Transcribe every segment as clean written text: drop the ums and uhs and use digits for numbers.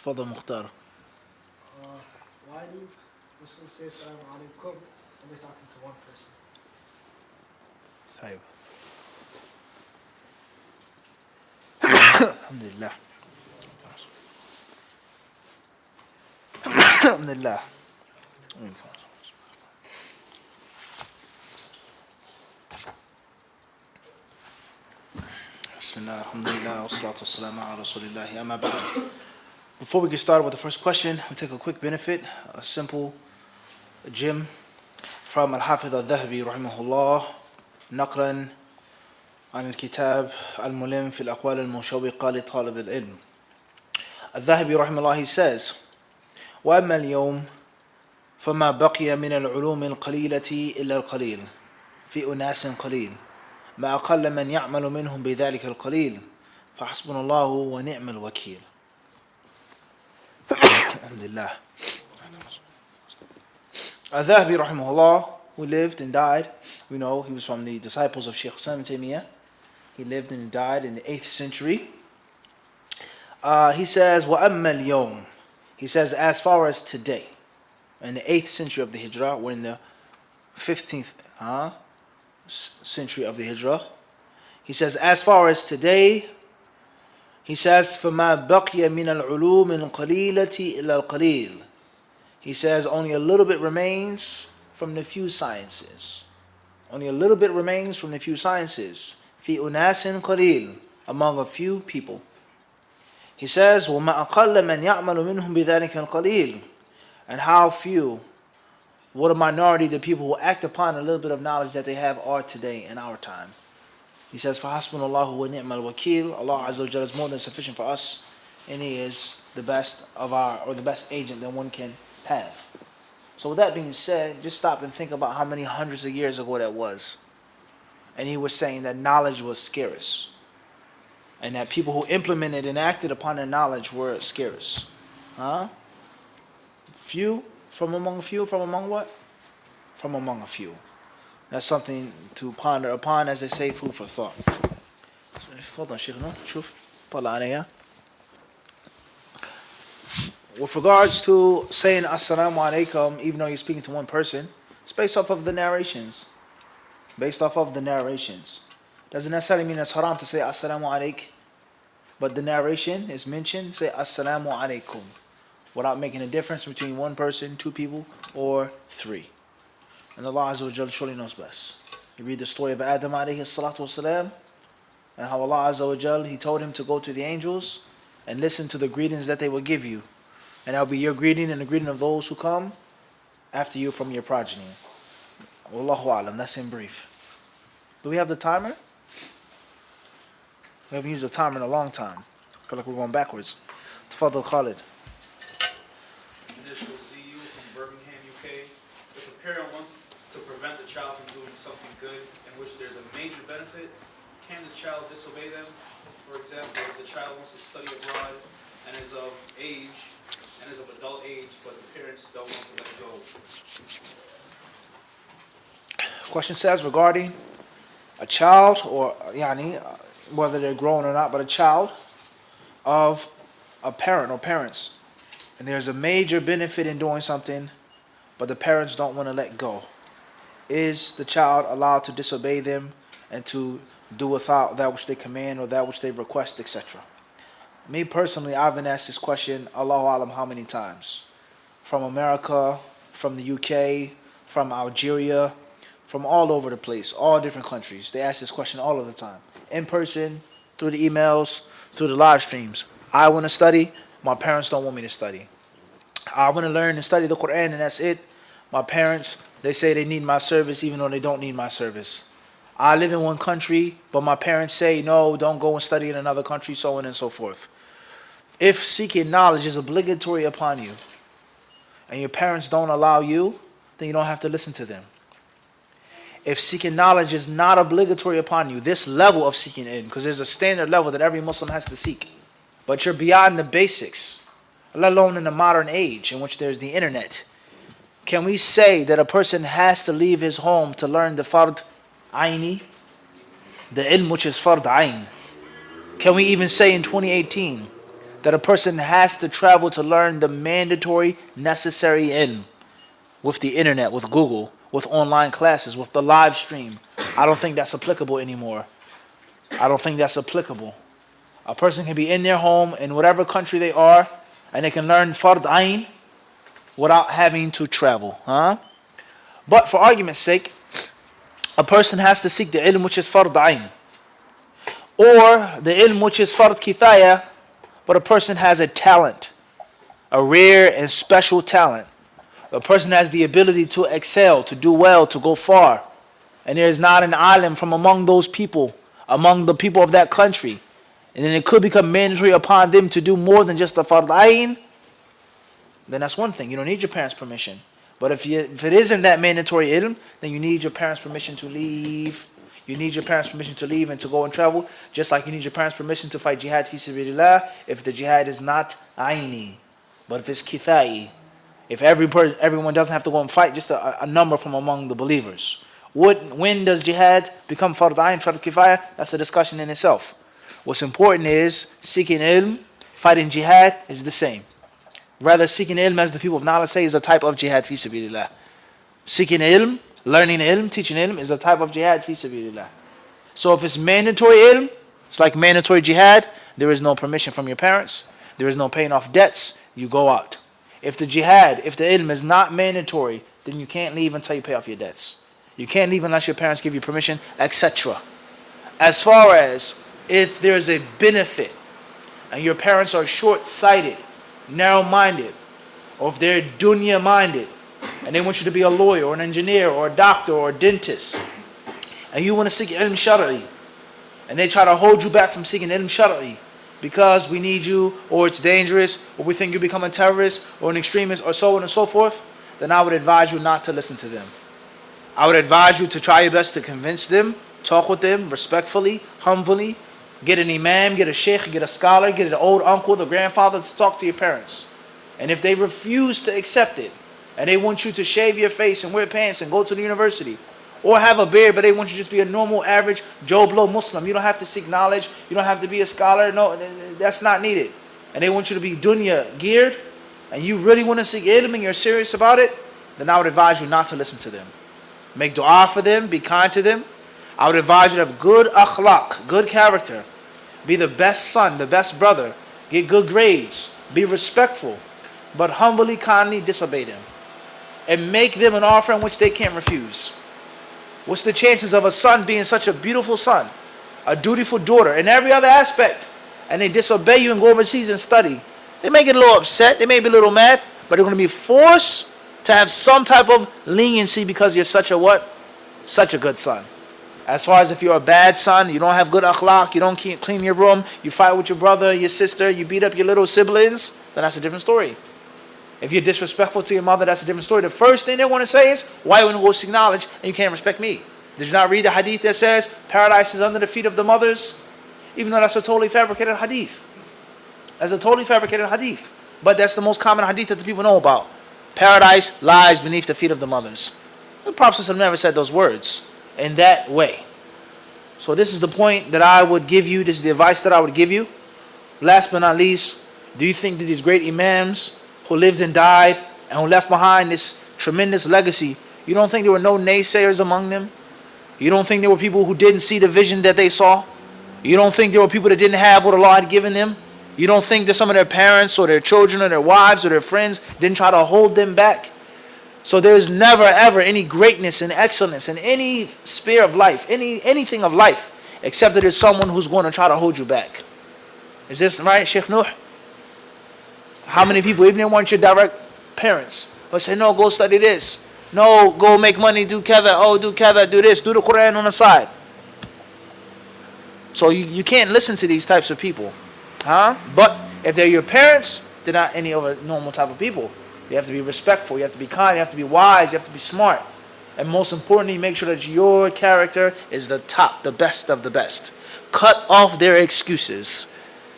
تفضل مختار. Why do Muslims say Assalamu alaikum when they're talking to one person? طيب. الحمد لله. الحمد لله. Bismillah, alhamdulillah, wassalatu wassalamu ala rasulillah, amma ba'd. Before we get started with the first question, we'll take a quick benefit, a simple gem from Al-Hafidh al-Dhahabi rahimahullah, نقلا عن الكتاب الملم في الأقوال المشوقة لطالب العلم. الذهبي rahimahullah, he says, وأما اليوم فما بقي من العلوم القليلة إلا القليل في أناس قليل ما أقل من يعمل منهم بذلك القليل فحسبنا الله ونعم الوكيل. Alhamdulillah. Al-Dhahabi rahimahullah, who lived and died, we know he was from the disciples of Shaykh Islam Taymiyyah. He lived and died in the 8th century. He says, وَأَمَّا الْيَوْمِ, he says, as far as today, in the 8th century of the Hijrah, we're in the 15th century of the Hijrah. He says, as far as today, he says, فَمَا بَقِيَ مِنَ الْعُلُومِ الْقَلِيلَةِ إِلَّا الْقَلِيلِ. He says, only a little bit remains from the few sciences. Only a little bit remains from the few sciences. فِي أُنَاسٍ قَلِيلٍ, among a few people. He says, وَمَا أَقَلَّ مَنْ يَعْمَلُ مِنْهُمْ بِذَلِكَ الْقَلِيلِ. And how few, what a minority the people who act upon a little bit of knowledge that they have are today in our time. He says, فَحَسْبُنَ اللَّهُ وَنِعْمَ الْوَكِيلِ. Allah Azza wa Jalla is more than sufficient for us, and He is the best of the best agent that one can have. So with that being said, just stop and think about how many hundreds of years ago that was. And he was saying that knowledge was scarce, and that people who implemented and acted upon their knowledge were scarce. Few from among few, from among what? From among a few. That's something to ponder upon, as they say, food for thought. Hold on, Sheikhna. Shuf. Tala alayya. With regards to saying Assalamu alaikum, even though you're speaking to one person, it's based off of the narrations. Based off of the narrations. Doesn't necessarily mean it's haram to say Assalamu alaik, but the narration is mentioned, say Assalamu alaikum, without making a difference between one person, two people, or three. And Allah Azza wa Jalla surely knows best. You read the story of Adam alayhi salatu wasalam, and how Allah Azza wa Jalla, He told him to go to the angels and listen to the greetings that they will give you. And that will be your greeting and the greeting of those who come after you from your progeny. Wallahu alam, that's in brief. Do we have the timer? We haven't used the timer in a long time. I feel like we're going backwards. Tafadal Khalid. Initial ZU from Birmingham, UK. If a parent wants to prevent the child from doing something good in which there's a major benefit, can the child disobey them? For example, if the child wants to study abroad and is of age, and is of adult age, but the parents don't want to let it go. Question says regarding a child, or whether they're grown or not, but a child of a parent or parents, and there's a major benefit in doing something, but the parents don't want to let go. Is the child allowed to disobey them and to do without that which they command or that which they request, etc.? Me personally, I've been asked this question, Allahu Alam, how many times? From America, from the UK, from Algeria, from all over the place, all different countries. They ask this question all of the time. In person, through the emails, through the live streams. I want to study, my parents don't want me to study. I want to learn and study the Quran, and that's it. My parents, they say they need my service even though they don't need my service. I live in one country, but my parents say, no, don't go and study in another country, so on and so forth. If seeking knowledge is obligatory upon you, and your parents don't allow you, then you don't have to listen to them. If seeking knowledge is not obligatory upon you, this level of seeking ilm, because there's a standard level that every Muslim has to seek, but you're beyond the basics, let alone in the modern age in which there's the internet, can we say that a person has to leave his home to learn the fard aini, the ilm which is fard ain? Can we even say in 2018 that a person has to travel to learn the mandatory, necessary ilm with the internet, with Google, with online classes, with the live stream. I don't think that's applicable anymore. I don't think that's applicable. A person can be in their home in whatever country they are, and they can learn fard ayn without having to travel. But for argument's sake, a person has to seek the ilm which is fard ayn, or the ilm which is fard kifaya, but a person has a talent, a rare and special talent. A person has the ability to excel, to do well, to go far. And there is not an alim from among those people, among the people of that country. And then it could become mandatory upon them to do more than just the fard ayn. Then that's one thing. You don't need your parents' permission. But if it isn't that mandatory ilm, then you need your parents' permission to leave. You need your parents' permission to leave and to go and travel. Just like you need your parents' permission to fight jihad fi sabilillah if the jihad is not aini. But if it's kithai, if everyone doesn't have to go and fight, just a number from among the believers. When does jihad become fard ayn, fard kifaya? That's a discussion in itself. What's important is seeking ilm, fighting jihad is the same. Rather, seeking ilm, as the people of knowledge say, is a type of jihad fi sabilillah. Seeking ilm, learning ilm, teaching ilm is a type of jihad fi sabilillah. So if it's mandatory ilm, it's like mandatory jihad, there is no permission from your parents, there is no paying off debts, you go out. If the jihad, if the ilm is not mandatory, then you can't leave until you pay off your debts. You can't leave unless your parents give you permission, etc. As far as if there's a benefit and your parents are short-sighted, narrow-minded, or if they're dunya-minded and they want you to be a lawyer or an engineer or a doctor or a dentist, and you want to seek ilm shar'i, and they try to hold you back from seeking ilm shar'i because we need you, or it's dangerous, or we think you become a terrorist or an extremist, or so on and so forth, then I would advise you not to listen to them. I would advise you to try your best to convince them, talk with them respectfully, humbly, get an imam, get a sheikh, get a scholar, get an old uncle, the grandfather to talk to your parents. And if they refuse to accept it, and they want you to shave your face and wear pants and go to the university, or have a beard, but they want you to just be a normal, average, Joe Blow Muslim. You don't have to seek knowledge. You don't have to be a scholar. No, that's not needed. And they want you to be dunya geared, and you really want to seek ilm and you're serious about it, then I would advise you not to listen to them. Make dua for them, be kind to them. I would advise you to have good akhlaq, good character. Be the best son, the best brother. Get good grades. Be respectful. But humbly, kindly disobey them. And make them an offer in which they can't refuse. What's the chances of a son being such a beautiful son, a dutiful daughter in every other aspect, and they disobey you and go overseas and study? They may get a little upset, they may be a little mad, but they're going to be forced to have some type of leniency because you're such a what? Such a good son. As far as if you're a bad son, you don't have good akhlaq, you don't clean your room, you fight with your brother, your sister, you beat up your little siblings, then that's a different story. If you're disrespectful to your mother, that's a different story. The first thing they want to say is, why you want to go seek knowledge and you can't respect me? Did you not read the hadith that says, paradise is under the feet of the mothers? Even though that's a totally fabricated hadith. That's a totally fabricated hadith. But that's the most common hadith that the people know about. Paradise lies beneath the feet of the mothers. The Prophet ﷺ never said those words in that way. So this is the point that I would give you. This is the advice that I would give you. Last but not least, do you think that these great imams who lived and died and who left behind this tremendous legacy, you don't think there were no naysayers among them? You don't think there were people who didn't see the vision that they saw? You don't think there were people that didn't have what Allah had given them? You don't think that some of their parents or their children or their wives or their friends didn't try to hold them back? So there's never ever any greatness and excellence in any sphere of life, anything of life, except that there's someone who's going to try to hold you back. Is this right, Sheikh Nuh? How many people, even if they weren't your direct parents, but say, no, go study this. No, go make money, do kada. Oh, do kada, do this. Do the Quran on the side. So you can't listen to these types of people. But if they're your parents, they're not any other normal type of people. You have to be respectful. You have to be kind. You have to be wise. You have to be smart. And most importantly, make sure that your character is the top, the best of the best. Cut off their excuses.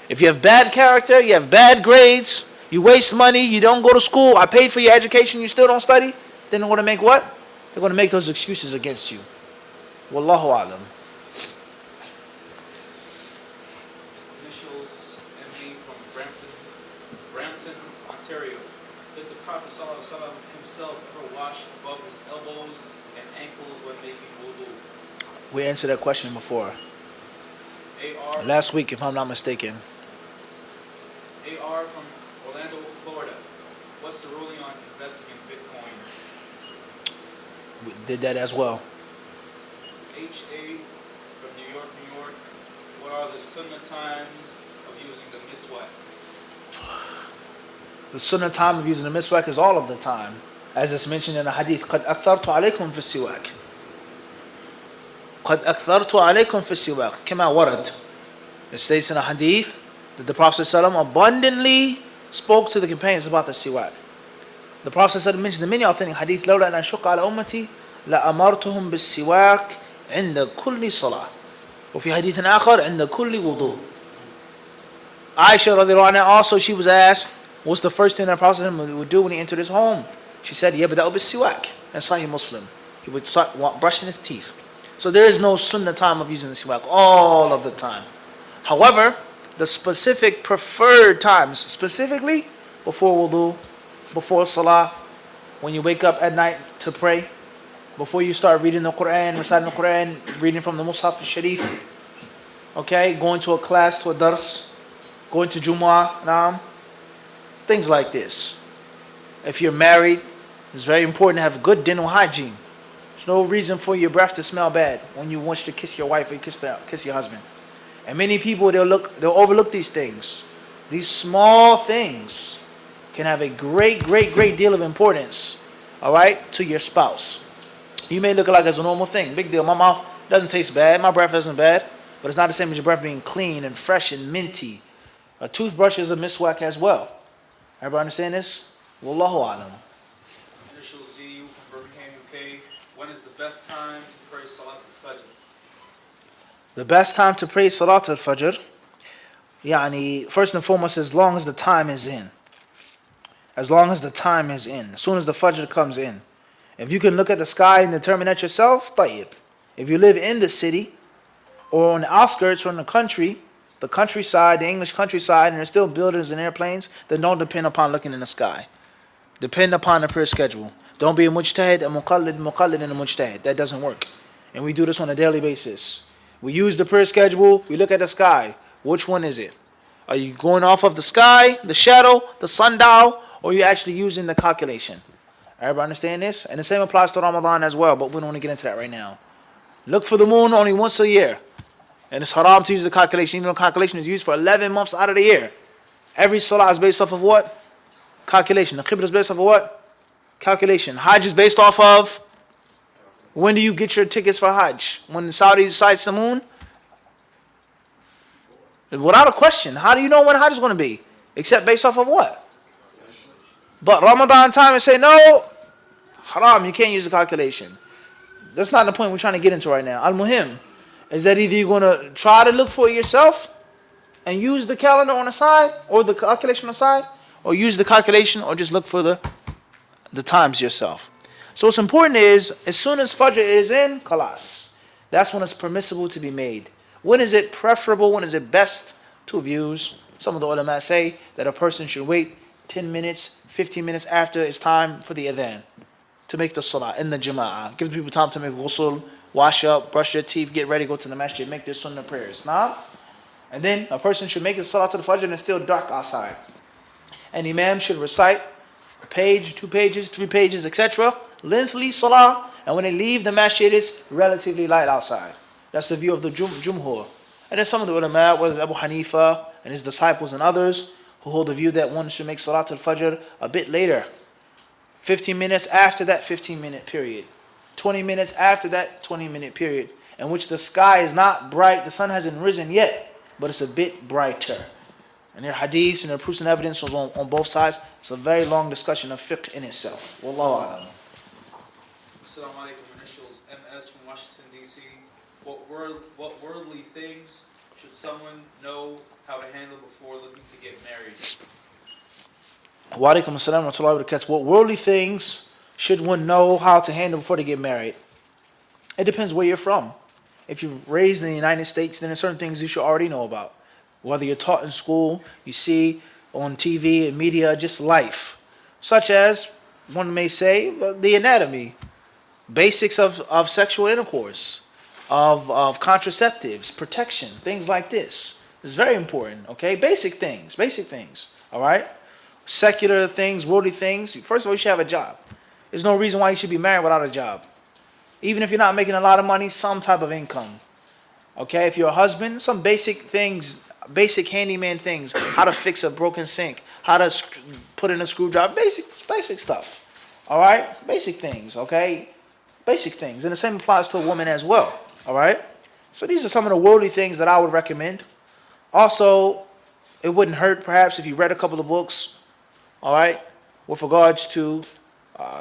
If you have bad character, you have bad grades, you waste money, you don't go to school, I paid for your education, you still don't study, then they're going to make what? They're going to make those excuses against you. Wallahu a'lam. Initials, MD from Brampton. himself ever wash above his elbows and ankles when making wudu? We answered that question before. AR Last week, if I'm not mistaken. AR from Orlando, Florida. What's the ruling on investing in Bitcoin? We did that as well. HA from New York, New York. What are the sunnah times of using the miswak? The sunnah time of using the miswak is all of the time. As it's mentioned in the hadith, قَدْ أَكْثَرْتُ عَلَيْكُمْ فِي السِّوَاكِ قَدْ أَكْثَرْتُ عَلَيْكُمْ فِي السِّوَاكِ كما ورد. It states in the hadith that the Prophet ﷺ abundantly spoke to the companions about the siwak. The Prophet ﷺ mentions in many authentic hadith, لولا أن أشق على أمتي لأمرتهم بالسواك عند كل صلاة. وفي حديث آخر عند كل وضوء. Aisha radiallahu anha also, she was asked, what's the first thing that Prophet ﷺ would do when he entered his home? She said, يبدأ بالسواك. That's Sahih Muslim. He would start brushing his teeth. So there is no sunnah time of using the siwak all of the time. However, the specific preferred times, specifically before wudu, before salah, when you wake up at night to pray, before you start reading the Quran, reciting the Quran, reading from the Mus'haf al-Sharif, okay, going to a class, to a dars, going to Jumu'ah, things like this. If you're married, it's very important to have good dental hygiene. There's no reason for your breath to smell bad when you want to kiss your wife or kiss your husband. And many people, they'll overlook these things. These small things can have a great deal of importance, all right, to your spouse. You may look like it's a normal thing, big deal. My mouth doesn't taste bad, my breath isn't bad, but it's not the same as your breath being clean and fresh and minty. A toothbrush is a miswak as well. Everybody understand this? Wallahu alam. Initial Z from Birmingham, UK. When is the best time to pray Salat al-Fajr? The best time to pray Salat al-Fajr, first and foremost, as long as the time is in. As long as the time is in. As soon as the Fajr comes in. If you can look at the sky and determine that yourself, tayyib. If you live in the city, or on the outskirts, or in the countryside, the English countryside, and there's still buildings and airplanes, then don't depend upon looking in the sky. Depend upon the prayer schedule. Don't be a mujtahid, a muqallid, and a mujtahid. That doesn't work. And we do this on a daily basis. We use the prayer schedule, we look at the sky. Which one is it? Are you going off of the sky, the shadow, the sundial, or are you actually using the calculation? Everybody understand this? And the same applies to Ramadan as well, but we don't want to get into that right now. Look for the moon only once a year. And it's haram to use the calculation, even though calculation is used for 11 months out of the year. Every salah is based off of what? Calculation. The qibla is based off of what? Calculation. Hajj is based off of? When do you get your tickets for Hajj? When the Saudis sights the moon? Without a question. How do you know when Hajj is going to be? Except based off of what? But Ramadan time and say, no, haram, you can't use the calculation. That's not the point we're trying to get into right now. Al-Muhim is that either you're going to try to look for it yourself and use the calendar on the side, or the calculation on the side, or use the calculation, or just look for the times yourself. So what's important is, as soon as Fajr is in, khalas. That's when it's permissible to be made. When is it preferable, when is it best? Two views. Some of the ulama say that a person should wait 10 minutes, 15 minutes after it's time for the adhan to make the salah in the jama'ah. Give people time to make ghusl, wash up, brush their teeth, get ready, go to the masjid, make their sunnah prayers. Now, and then a person should make the salah to the Fajr and it's still dark outside. An imam should recite a page, 2 pages, 3 pages, etc. Lengthy salah, and when they leave the masjid, it's relatively light outside. That's the view of the Jumhur. And then some of the ulama, whether it's Abu Hanifa and his disciples and others, who hold the view that one should make Salat al-Fajr a bit later. 15 minutes after that 15-minute period. 20 minutes after that 20-minute period, in which the sky is not bright, the sun hasn't risen yet, but it's a bit brighter. And there are hadiths and there are proofs and evidence on both sides. It's a very long discussion of fiqh in itself. Wallahu a'lam. Assalamu alaikum. Initials MS from Washington, D.C. What worldly things should someone know how to handle before looking to get married? Wa alaikum assalam wa rahmatullahi wa barakatuh. What worldly things should one know how to handle before they get married? It depends where you're from. If you're raised in the United States, then there are certain things you should already know about. Whether you're taught in school, you see on TV and media, just life. Such as one may say, the anatomy, basics of sexual intercourse, of contraceptives, protection, things like this. It's very important, okay? Basic things, all right? Secular things, worldly things. First of all, you should have a job. There's no reason why you should be married without a job. Even if you're not making a lot of money, some type of income. Okay, if you're a husband, some basic things, basic handyman things, how to fix a broken sink, how to put in a screwdriver, basic stuff. All right, basic things. Okay, basic things, and the same applies to a woman as well. All right, so these are some of the worldly things that I would recommend. Also, it wouldn't hurt perhaps if you read a couple of books. All right, with regards to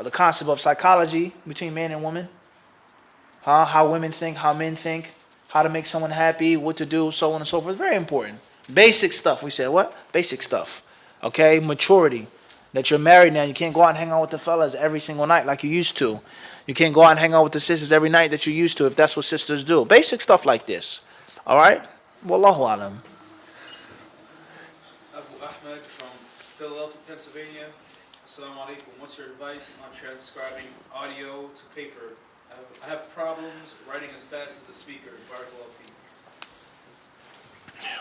the concept of psychology between man and woman, how women think, how men think, how to make someone happy, what to do, so on and so forth. Very important. Basic stuff. We said what? Basic stuff. Okay, maturity. That you're married now, you can't go out and hang out with the fellas every single night like you used to. You can't go out and hang out with the sisters every night that you used to if that's what sisters do. Basic stuff like this. All right? Wallahu alam. Abu Ahmed from Philadelphia, Pennsylvania. Assalamu alaikum. What's your advice on transcribing audio to paper? I have problems writing as fast as the speaker. Barakallahu feek.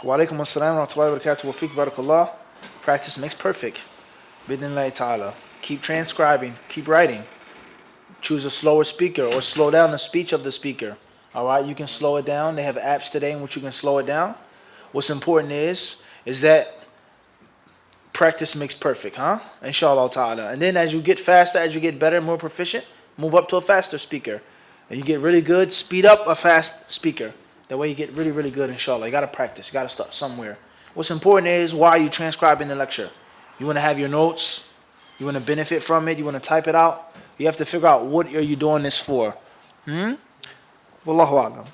Wa alaikum assalam wa rahmatullahi wa barakatuh. Wa feek barakallah. Practice makes perfect. Bidnillahi ta'ala. Keep transcribing. Keep writing. Choose a slower speaker or slow down the speech of the speaker. All right, you can slow it down. They have apps today in which you can slow it down. What's important is that practice makes perfect, huh? Inshallah ta'ala. And then as you get faster, as you get better, more proficient, move up to a faster speaker. And you get really good, speed up a fast speaker. That way you get really, really good, inshallah. You got to practice. You got to start somewhere. What's important is, why are you transcribing the lecture? You want to have your notes. You want to benefit from it. You want to type it out. You have to figure out, what are you doing this for? Wallahu a'lam.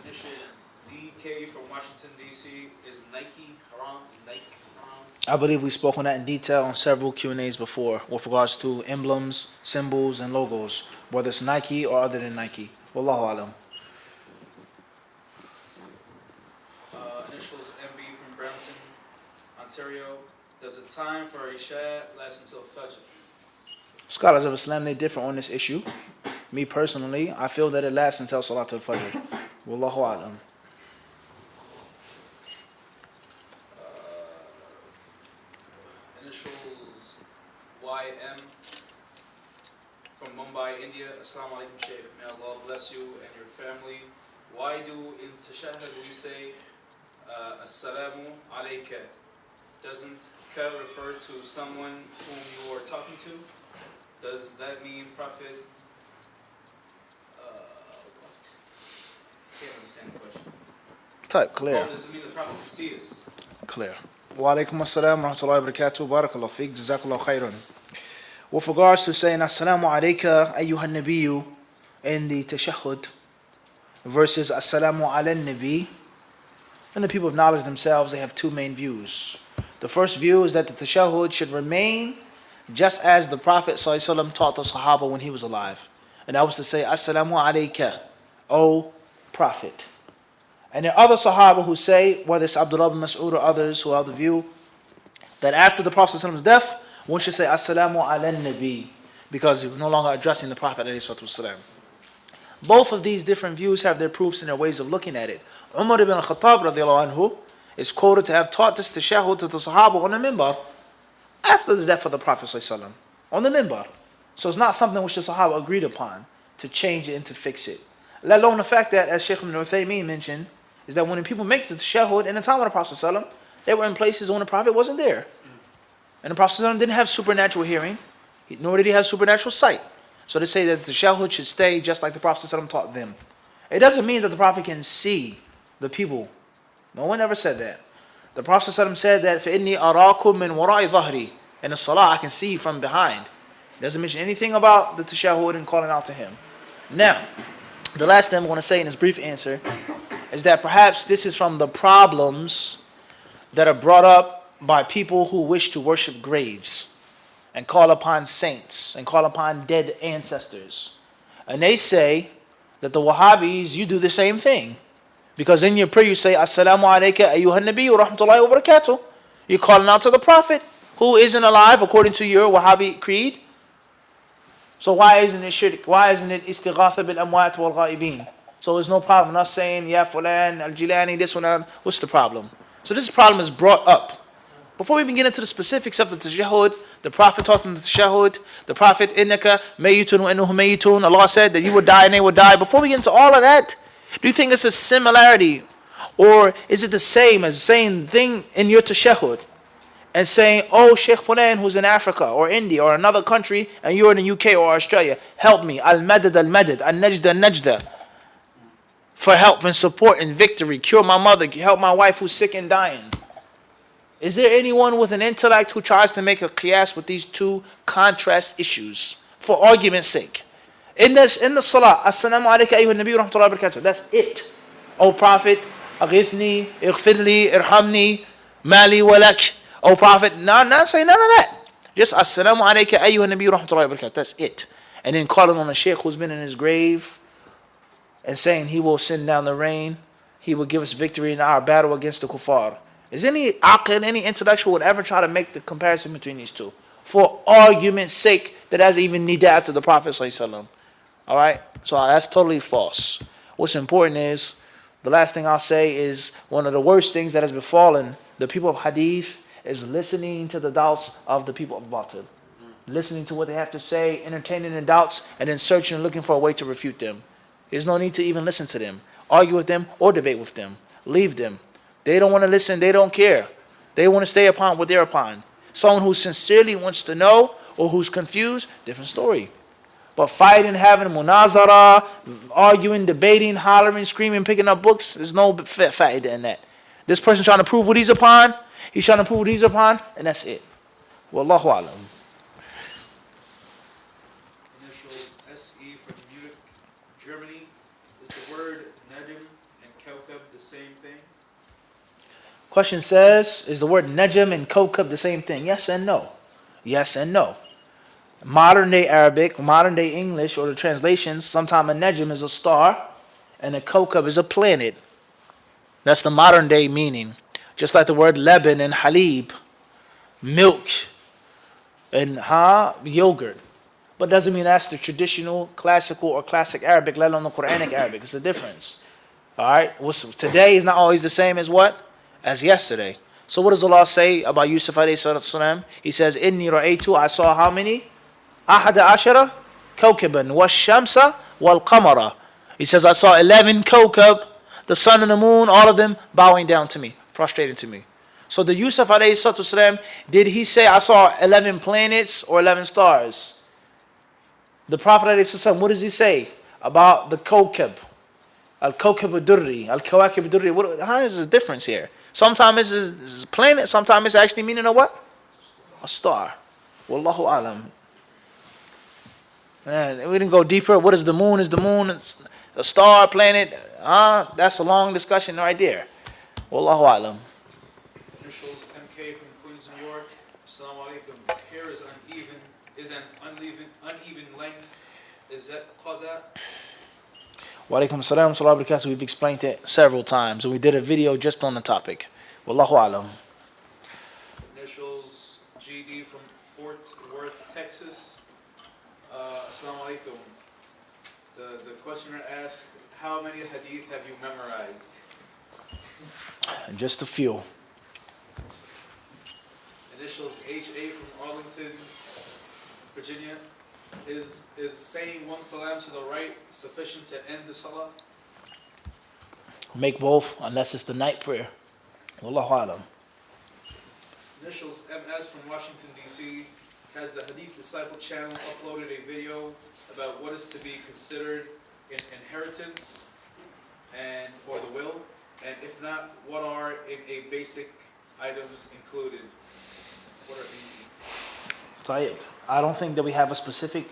Initials DK from Washington, D.C. Is Nike haram? Is Nike haram? I believe we spoke on that in detail on several Q&As before with regards to emblems, symbols, and logos, whether it's Nike or other than Nike. Wallahu a'lam. Initials MB from Brampton, Ontario. Does the time for Isha last until Fajr? Scholars of Islam, they differ on this issue. Me personally, I feel that it lasts until Salat al-Fajr. Wallahu a'lam. Initials YM from Mumbai, India. Assalamu alaikum, Shaykh. May Allah bless you and your family. Why do in Tashahhud we say Assalamu alayka? Doesn't ka refer to someone whom you are talking to? Does that mean Prophet? What? Can't understand the question. Type clear. Oh, does it mean the Prophet can see us? Clear. Wa alaikum assalam wa rahmatullahi wa barakatuh. Barakallahu feek. Jazakallahu khairan. With regards to saying Assalamu alayka ayyuhan nabiyyu in the Tashahhud versus Assalamu ala nabi, and the people of knowledge themselves, they have two main views. The first view is that the Tashahhud should remain just as the Prophet ﷺ taught the Sahaba when he was alive. And that was to say, Assalamu alayka, O Prophet. And there are other Sahaba who say, whether it's Abdullah ibn Mas'ud or others who have the view, that after the Prophet ﷺ's death, one should say, Assalamu ala nabi, because he was no longer addressing the Prophet ﷺ. Both of these different views have their proofs and their ways of looking at it. Umar ibn al-Khattab radiallahu anhu is quoted to have taught this tashahhud to the Sahaba on the minbar after the death of the Prophet ﷺ, on the minbar. So it's not something which the Sahaba agreed upon to change it and to fix it. Let alone the fact that, as Shaykh ibn Uthaymeen mentioned, is that when people make the tashahhud in the time of the Prophet ﷺ, they were in places when the Prophet wasn't there. And the Prophet ﷺ didn't have supernatural hearing, nor did he have supernatural sight. So they say that the tashahhud should stay just like the Prophet ﷺ taught them. It doesn't mean that the Prophet can see the people. No one ever said that. The Prophet ﷺ said that فَإِنِّي أَرَاكُم مِّن وَرَاءِ ظَهْرِي. In the salah, I can see you from behind. It doesn't mention anything about the tashahhud and calling out to him. Now, the last thing I'm going to say in this brief answer is that perhaps this is from the problems that are brought up by people who wish to worship graves and call upon saints and call upon dead ancestors. And they say that the Wahhabis, you do the same thing. Because in your prayer you say, Assalamu alayka ayyuhan nabiyyu rahmatullahi wa barakatuh. You're calling out to the Prophet. who isn't alive according to your Wahhabi creed. So why isn't it shirk? Why isn't it istighatha bil amwat wal ghaibin? So there's no problem in us saying, ya fulan, al-jilani, this one, that. What's the problem? So this problem is brought up. Before we even get into the specifics of the tashahhud, the Prophet taught in the tashahhud, the Prophet, innaka mayitun wa innuhum mayitun, Allah said that you would die and they would die. Before we get into all of that, do you think it's a similarity? Or is it the same as saying thing in your tashahhud? And saying, oh, Sheikh Fulan who's in Africa or India or another country and you're in the UK or Australia, help me, al-madad al-madad, al-najda al-najda, for help and support and victory, cure my mother, help my wife who's sick and dying. Is there anyone with an intellect who tries to make a qiyas with these two contrast issues for argument's sake? In the salah, assalamu alayka ayyuhan nabi wa rahmatullahi wa barakatuh, that's it. O Prophet, aghithni, ighfirli, irhamni, mali walak. O Prophet, not say none of that. Just assalamu alayka ayyuhan nabi wa rahmatullahi wa barakatuh, that's it. And then calling on a sheikh who's been in his grave and saying he will send down the rain, he will give us victory in our battle against the kuffar. Is any aqil, any intellectual would ever try to make the comparison between these two? For argument's sake, that has even nida to the Prophet ﷺ. Alright? So that's totally false. What's important is, the last thing I'll say is, one of the worst things that has befallen the people of Hadith is listening to the doubts of the people of Batil. Listening to what they have to say, entertaining the doubts, and then searching and looking for a way to refute them. There's no need to even listen to them. Argue with them or debate with them. Leave them. They don't want to listen. They don't care. They want to stay upon what they're upon. Someone who sincerely wants to know or who's confused, different story. But fighting, having munazara, arguing, debating, hollering, screaming, picking up books, there's no fa'idah in that. This person trying to prove what he's upon, and that's it. Wallahu alam. Initials SE from Munich, Germany. Is the word najm and kawkab the same thing? Question says, is the word najm and kawkab the same thing? Yes and no. Yes and no. Modern day Arabic, modern day English, or the translations, sometimes a najm is a star and a kawkab is a planet. That's the modern day meaning. Just like the word leban and halib, milk, and yogurt. But doesn't mean that's the traditional, classical, or classic Arabic, let alone the Quranic Arabic. It's a difference. Alright? Today is not always the same as what? As yesterday. So what does Allah say about Yusuf alayhi salam? He says, Inni ra'aytu, I saw how many? Ahada ashara kawkaban wa shamsa wal qamara. He says, I saw 11 kawkab, the sun and the moon, all of them bowing down to me, prostrated to me. So the Yusuf alayhi salam, did he say, I saw 11 planets or 11 stars? The Prophet alayhi salam, what does he say about the kawkab? Al-kawkab al-durri, al-kawakib al-durri. How is the difference here? Sometimes it's a planet, sometimes it's actually meaning a what? A star. Wallahu alam. And we didn't go deeper. What is the moon? Is the moon a star, planet? That's a long discussion right there. Wallahu alam. Initials MK from Queens, New York. Assalamu alaikum. Hair is uneven, is an uneven length. Is that cause that? Wa alaikum assalam wa rahmatullahi wa barakatuh. We've explained it several times, and we did a video just on the topic. Wallahu alam. Initials GD from Fort Worth, Texas. Assalamu alaikum. The questioner asks, how many hadith have you memorized? And just a few. Initials HA from Arlington, Virginia. Is saying one salam to the right sufficient to end the salah? Make both, unless it's the night prayer. Wallahu alam. Initials MS from Washington, D.C. Has the HadithDisciple channel uploaded a video about what is to be considered in inheritance and or the will? And if not, what are a basic items included? What are the... Tayyib. I don't think that we have a specific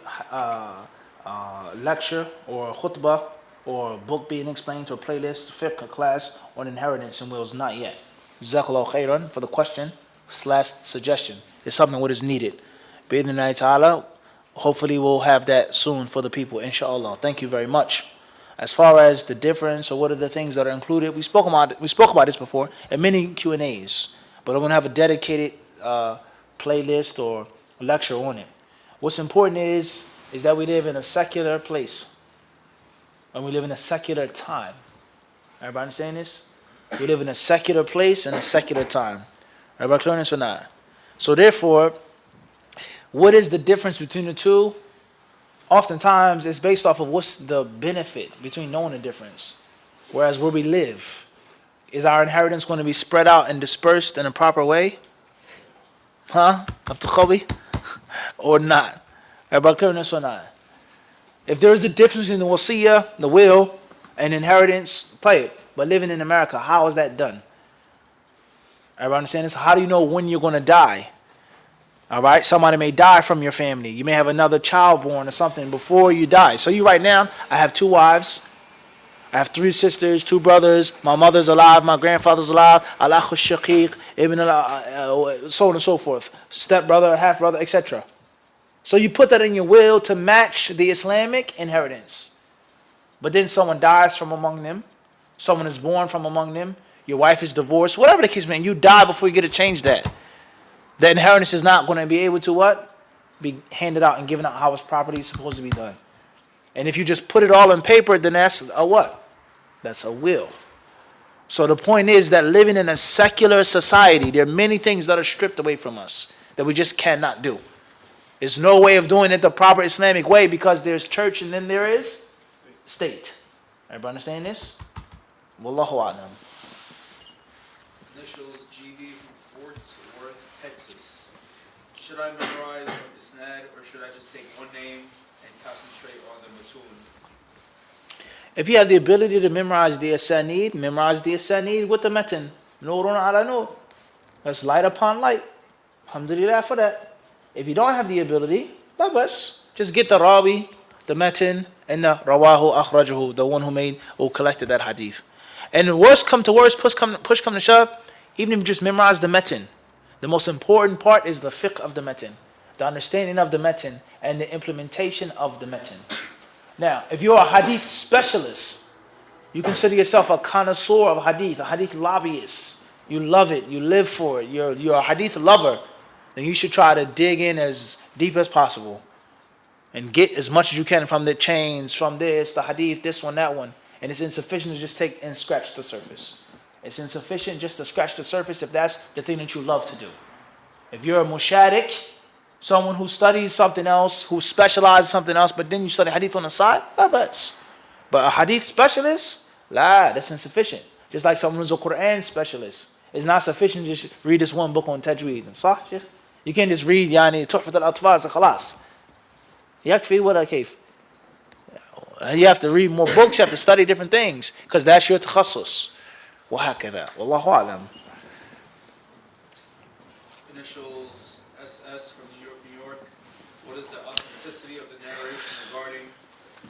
lecture or khutbah or book being explained to a playlist, fiqh class on inheritance and wills. Not yet. Jazakallahu khairan for the question / suggestion. It's something what is needed. Bi'idhnillahi ta'ala, hopefully we'll have that soon for the people, inshallah. Thank you very much. As far as the difference or what are the things that are included, we spoke about this before in many Q&As. But I'm going to have a dedicated playlist or a lecture on it. What's important is that we live in a secular place and we live in a secular time. Everybody understand this? We live in a secular place and a secular time. Everybody clear on this or not? So therefore, what is the difference between the two? Oftentimes, it's based off of what's the benefit between knowing the difference. Whereas where we live, is our inheritance going to be spread out and dispersed in a proper way? Huh? Up to Khobi? Or not? Everybody clear on this or not? If there is a difference in the wasiyah, the will, and inheritance, play it. But living in America, how is that done? Everybody understand this? How do you know when you're going to die? All right, somebody may die from your family. You may have another child born or something before you die. So you right now, I have 2 wives. I have 3 sisters, 2 brothers. My mother's alive. My grandfather's alive. Allah shaqiq, ibn so on and so forth. Step brother, half brother, etc. So you put that in your will to match the Islamic inheritance. But then someone dies from among them. Someone is born from among them. Your wife is divorced. Whatever the case, man, you die before you get to change that. The inheritance is not going to be able to what? Be handed out and given out how it's properly supposed to be done. And if you just put it all on paper, then that's a what? That's a will. So the point is that living in a secular society, there are many things that are stripped away from us that we just cannot do. There's no way of doing it the proper Islamic way because there's church and then there is state. Everybody understand this? Wallahu a'lam. Initials GD from Fort Worth, Texas. Should I memorize the isnad or should I just take one name and concentrate on the matun? If you have the ability to memorize the asanid with the matan. Nurun ala nur. That's light upon light. Alhamdulillah for that. If you don't have the ability, just get the rawi, the matan, and the rawahu akhrajahu, the one who collected that hadith. And worst come to worst, push come to shove, even if you just memorize the matan. The most important part is the fiqh of the matan, the understanding of the matan, and the implementation of the matan. Now, if you're a hadith specialist, you consider yourself a connoisseur of hadith, a hadith lobbyist. You love it, you live for it, you're a hadith lover, then you should try to dig in as deep as possible and get as much as you can from the chains, from this, the hadith, this one, that one. And it's insufficient to just take and scratch the surface. It's insufficient just to scratch the surface if that's the thing that you love to do. If you're a mushadik, someone who studies something else, who specializes in something else, but then you study hadith on the side, but a hadith specialist, that's insufficient. Just like someone who's a Quran specialist. It's not sufficient to just read this one book on tajweed. You can't just read Tuhfat al-Atfal and khalas. Yakfi wala kayf. You have to read more books, you have to study different things, because that's your takhassus. وهكذا. Wallahu a'lam. Initials SS from New York. What is the authenticity of the narration regarding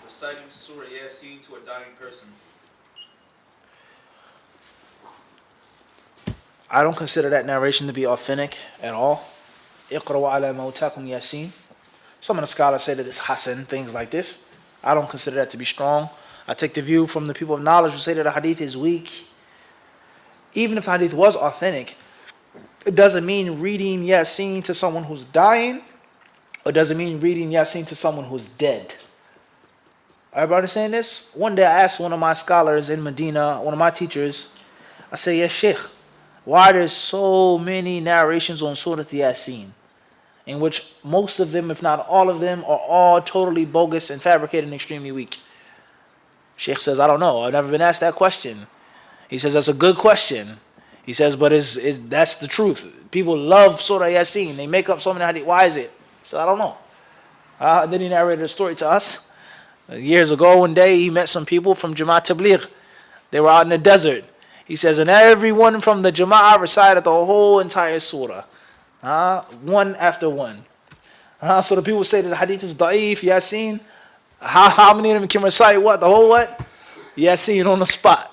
reciting Surah Yasin to a dying person? I don't consider that narration to be authentic at all. اقرأوا على موتاكم ياسين. Some of the scholars say that it's hasan, things like this. I don't consider that to be strong. I take the view from the people of knowledge who say that the hadith is weak. Even if the hadith was authentic, it doesn't mean reading Yasin to someone who's dying, or doesn't mean reading Yasin to someone who's dead. Everybody understand this? One day I asked one of my scholars in Medina, one of my teachers, I said, yes, Sheikh, why are there so many narrations on Surah Yasin, in which most of them, if not all of them, are all totally bogus and fabricated and extremely weak? Sheikh says, I don't know. I've never been asked that question. He says, that's a good question. He says, but that's the truth. People love Surah Yasin. They make up so many hadith. Why is it? He said, I don't know. And then he narrated a story to us. Years ago, one day, he met some people from Jama'at Tabligh. They were out in the desert. He says, and everyone from the Jama'ah recited the whole entire surah. One after one. So the people say that the hadith is da'if, Yasin. How many of them can recite what? The whole what? Yasin on the spot.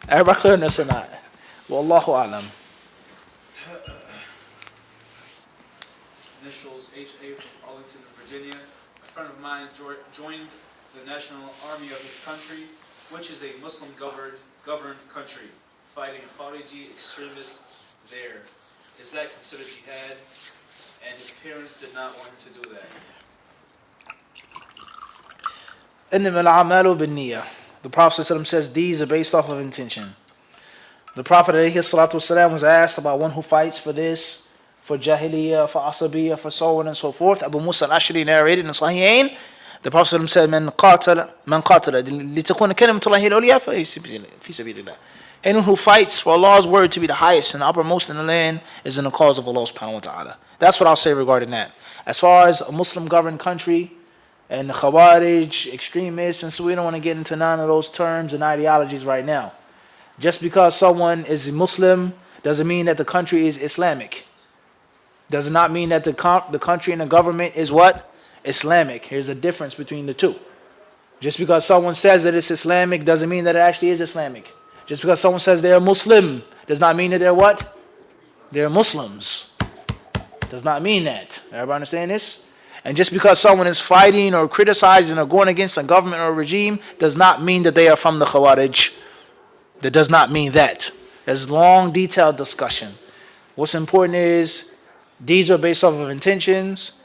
Everybody clear this or not? Wallahu a'lam. Initials HA from Arlington, Virginia. A friend of mine joined the National Army of his country, which is a Muslim governed country, fighting Khariji extremists there. Is that considered jihad? and his parents did not want him to do that. إنما الأعمال بالنية. The Prophet ﷺ says these are based off of intention. The Prophet ﷺ was asked about one who fights for this, for jahiliyyah, for asabiyah, for so on and so forth. Abu Musa al-Ashri narrated in Sahihain. The Prophet ﷺ said, "Man qatala litakuna kalimatullahi al-ulya fi sabilillah." Anyone who fights for Allah's word to be the highest and uppermost in the land is in the cause of Allah subhanahu wa ta'ala. That's what I'll say regarding that. As far as a Muslim governed country and the Khawarij, extremists, and so we don't want to get into none of those terms and ideologies right now. Just because someone is Muslim doesn't mean that the country is Islamic. Does not mean that the country and the government is what? Islamic. Here's a difference between the two. Just because someone says that it's Islamic doesn't mean that it actually is Islamic. Just because someone says they're Muslim does not mean that they're what? They're Muslims. Does not mean that. Everybody understand this? And just because someone is fighting or criticizing or going against a government or a regime does not mean that they are from the Khawarij. That does not mean that. There's long, detailed discussion. What's important is these are based off of intentions.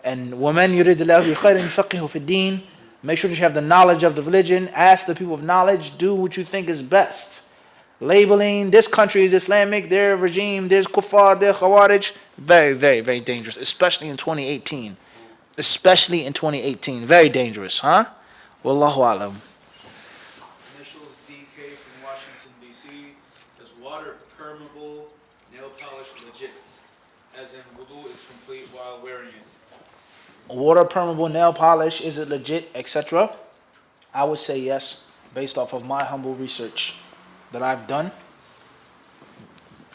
And وَمَنْ يُرِدِ اللَّهُ بِخَيْرٍ يُفَقِّهُ فِي الدِّينِ. Make sure that you have the knowledge of the religion. Ask the people of knowledge. Do what you think is best. Labeling this country is Islamic, their regime, there's kuffar, their Khawarij. Very, very, very dangerous. Especially in 2018. Especially in 2018. Very dangerous, huh? Wallahu alam. Initials DK from Washington, D.C. Is water permeable, nail polish legit? As in, wudu is complete while wearing it. Water permeable nail polish, is it legit, etc.? I would say yes, based off of my humble research that I've done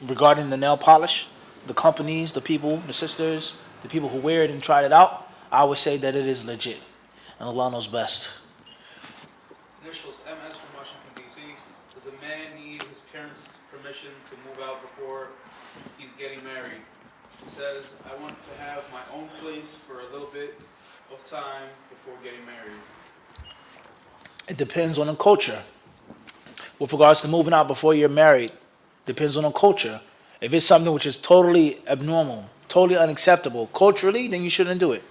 regarding the nail polish, the companies, the people, the sisters, the people who wear it and tried it out. I would say that it is legit, and Allah knows best. Initials MS from Washington, D.C. Does a man need his parents' permission to move out before he's getting married? He says, I want to have my own place for a little bit of time before getting married. It depends on the culture. With regards to moving out before you're married, depends on the culture. If it's something which is totally abnormal, totally unacceptable culturally, then you shouldn't do it.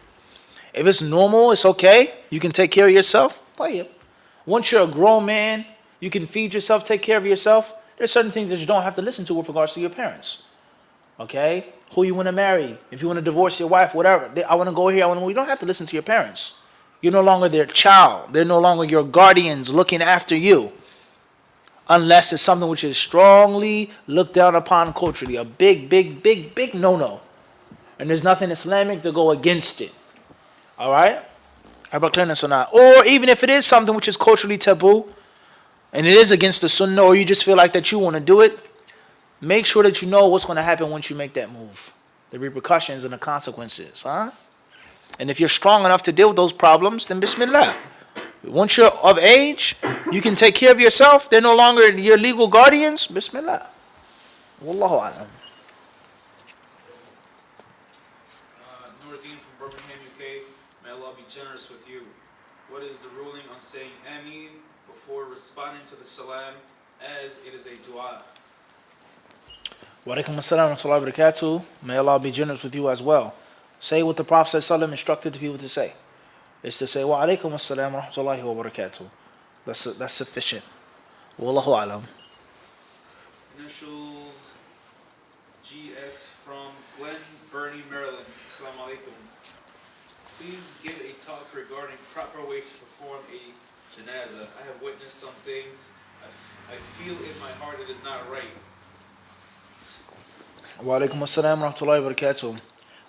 If it's normal, it's okay. You can take care of yourself. Once you're a grown man, you can feed yourself, take care of yourself. There's certain things that you don't have to listen to with regards to your parents. Okay? Who you want to marry, if you want to divorce your wife, whatever. I want to go here, I want to move. You don't have to listen to your parents. You're no longer their child. They're no longer your guardians looking after you. Unless it's something which is strongly looked down upon culturally. A big, big, big, big no-no. And there's nothing Islamic to go against it. Alright? How about clearness or not? Or even if it is something which is culturally taboo, and it is against the sunnah, or you just feel like that you want to do it, make sure that you know what's going to happen once you make that move. The repercussions and the consequences. Huh? And if you're strong enough to deal with those problems, then bismillah. Once you're of age, you can take care of yourself. They're no longer your legal guardians. Bismillah. Wallahu alam. Nuruddin from Birmingham, UK. May Allah be generous with you. What is the ruling on saying Ameen before responding to the salam, as it is a dua? Wa alaikum assalam wa rahmatullahi wa barakatuh. May Allah be generous with you as well. Say what the Prophet ﷺ instructed the people to say. It's to say, Wa alaikum assalam wa rahmatullahi wa barakatuh. That's sufficient. Wallahu alam. Initials GS from Glen Burnie, Maryland. Assalamu alaikum. Please give a talk regarding proper way to perform a janazah. I have witnessed some things. I feel in my heart it is not right. Wa alaikum assalam wa rahmatullahi wa barakatuh.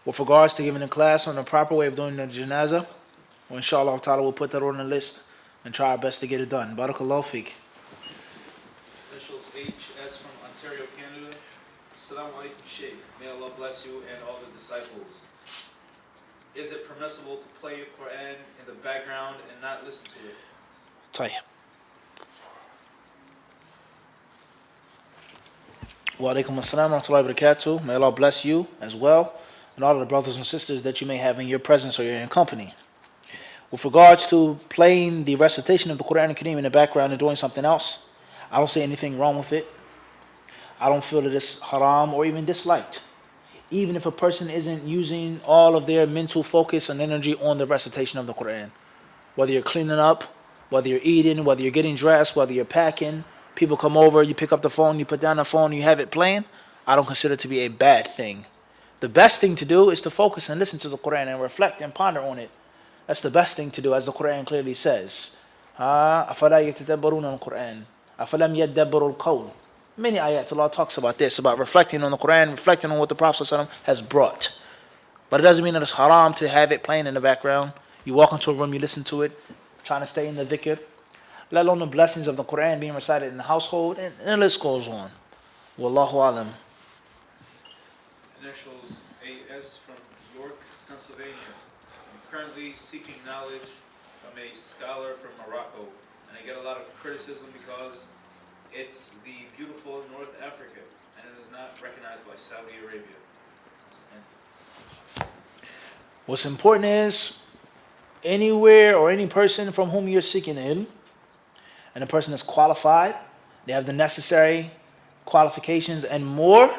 With regards to giving a class on the proper way of doing the janazah, well, inshallah ta'ala, we'll put that on the list and try our best to get it done. Barakallahu feek. Initials HS from Ontario, Canada. Assalamu alaikum, Shaykh. May Allah bless you and all the disciples. Is it permissible to play Quran in the background and not listen to it? Tayyib. Wa alaikum assalam wa rahmatullahi wa barakatuh. May Allah bless you as well and all of the brothers and sisters that you may have in your presence or in your company. With regards to playing the recitation of the Quran and Kareem in the background and doing something else, I don't see anything wrong with it. I don't feel that it's haram or even disliked. even if a person isn't using all of their mental focus and energy on the recitation of the Quran. Whether you're cleaning up, whether you're eating, whether you're getting dressed, whether you're packing, people come over, you pick up the phone, you put down the phone, you have it playing, I don't consider it to be a bad thing. The best thing to do is to focus and listen to the Quran and reflect and ponder on it. That's the best thing to do, as the Quran clearly says. أَفَلَا يَتَدَبَّرُونَ الْقُرْآنَ أَفَلَمْ يَدَّبَّرُوا الْقَوْلِ. Many ayat Allah talks about this, about reflecting on the Quran, reflecting on what the Prophet ﷺ has brought. But it doesn't mean that it's haram to have it playing in the background. You walk into a room, you listen to it, trying to stay in the dhikr. Let alone the blessings of the Quran being recited in the household, and the list goes on. Wallahu alam. Initials AS from York, Pennsylvania. I'm currently seeking knowledge from a scholar from Morocco, and I get a lot of criticism because it's the beautiful North Africa, and it is not recognized by Saudi Arabia. What's important is, anywhere or any person from whom you're seeking ilm, and a person is qualified, they have the necessary qualifications and more,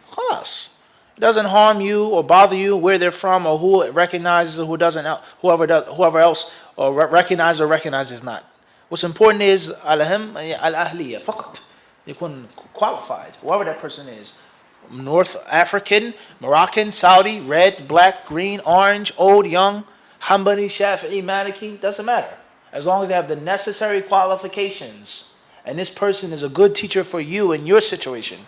khalas. It doesn't harm you or bother you where they're from or who recognizes or who doesn't, whoever else or recognizes or recognizes not. What's important is al-ahliya faqat. يكون qualified, whoever that person is. North African, Moroccan, Saudi, red, black, green, orange, old, young, Hanbali, Shafi'i, Maliki, doesn't matter. As long as they have the necessary qualifications, and this person is a good teacher for you in your situation.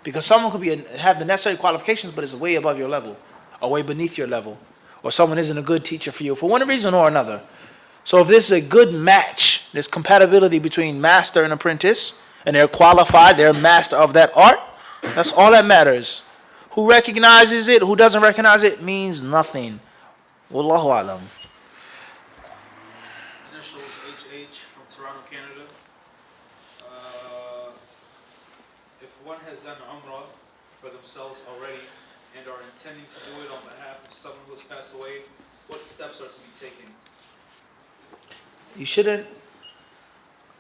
Because someone could have the necessary qualifications, but is way above your level, or way beneath your level, or someone isn't a good teacher for you for one reason or another. So if this is a good match, there's compatibility between master and apprentice, and they're qualified, they're a master of that art, that's all that matters. Who recognizes it, who doesn't recognize it, means nothing. Wallahu alam. Initials HH from Toronto, Canada. If one has done Umrah for themselves already and are intending to do it on behalf of someone who has passed away, what steps are to be taken? You shouldn't,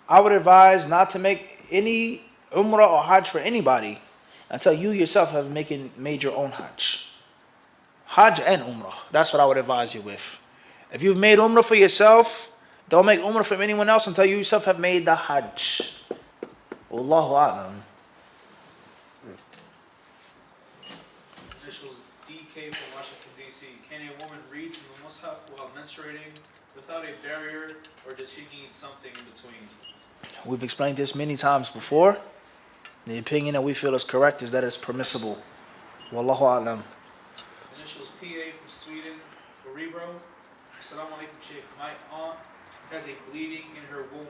I would advise not to make any Umrah or Hajj for anybody until you yourself have made your own Hajj. Hajj and Umrah, that's what I would advise you with. If you've made Umrah for yourself, don't make Umrah from anyone else until you yourself have made the Hajj. Wallahu a'lam. Initials DK from Washington, D.C. Can a woman read from the Mus'haf while menstruating without a barrier, or does she need something in between? We've explained this many times before. The opinion that we feel is correct is that it's permissible. Wallahu a'lam. Initials PA from Sweden, Cerebro. Assalamu alaikum, Sheikh. My aunt has a bleeding in her womb,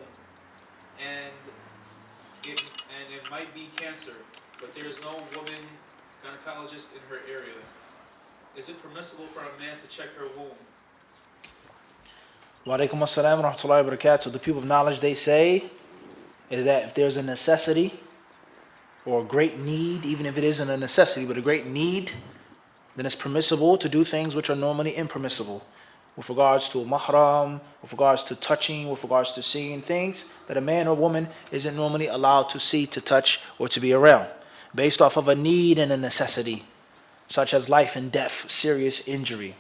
and it might be cancer, but there is no woman gynecologist in her area. Is it permissible for a man to check her womb? Wa alaikum assalam wa rahmatullahi wa barakatuh. The people of knowledge, they say, is that if there's a necessity or a great need, even if it isn't a necessity, but a great need, then it's permissible to do things which are normally impermissible. With regards to mahram, with regards to touching, with regards to seeing things that a man or woman isn't normally allowed to see, to touch, or to be around, based off of a need and a necessity, such as life and death, serious injury.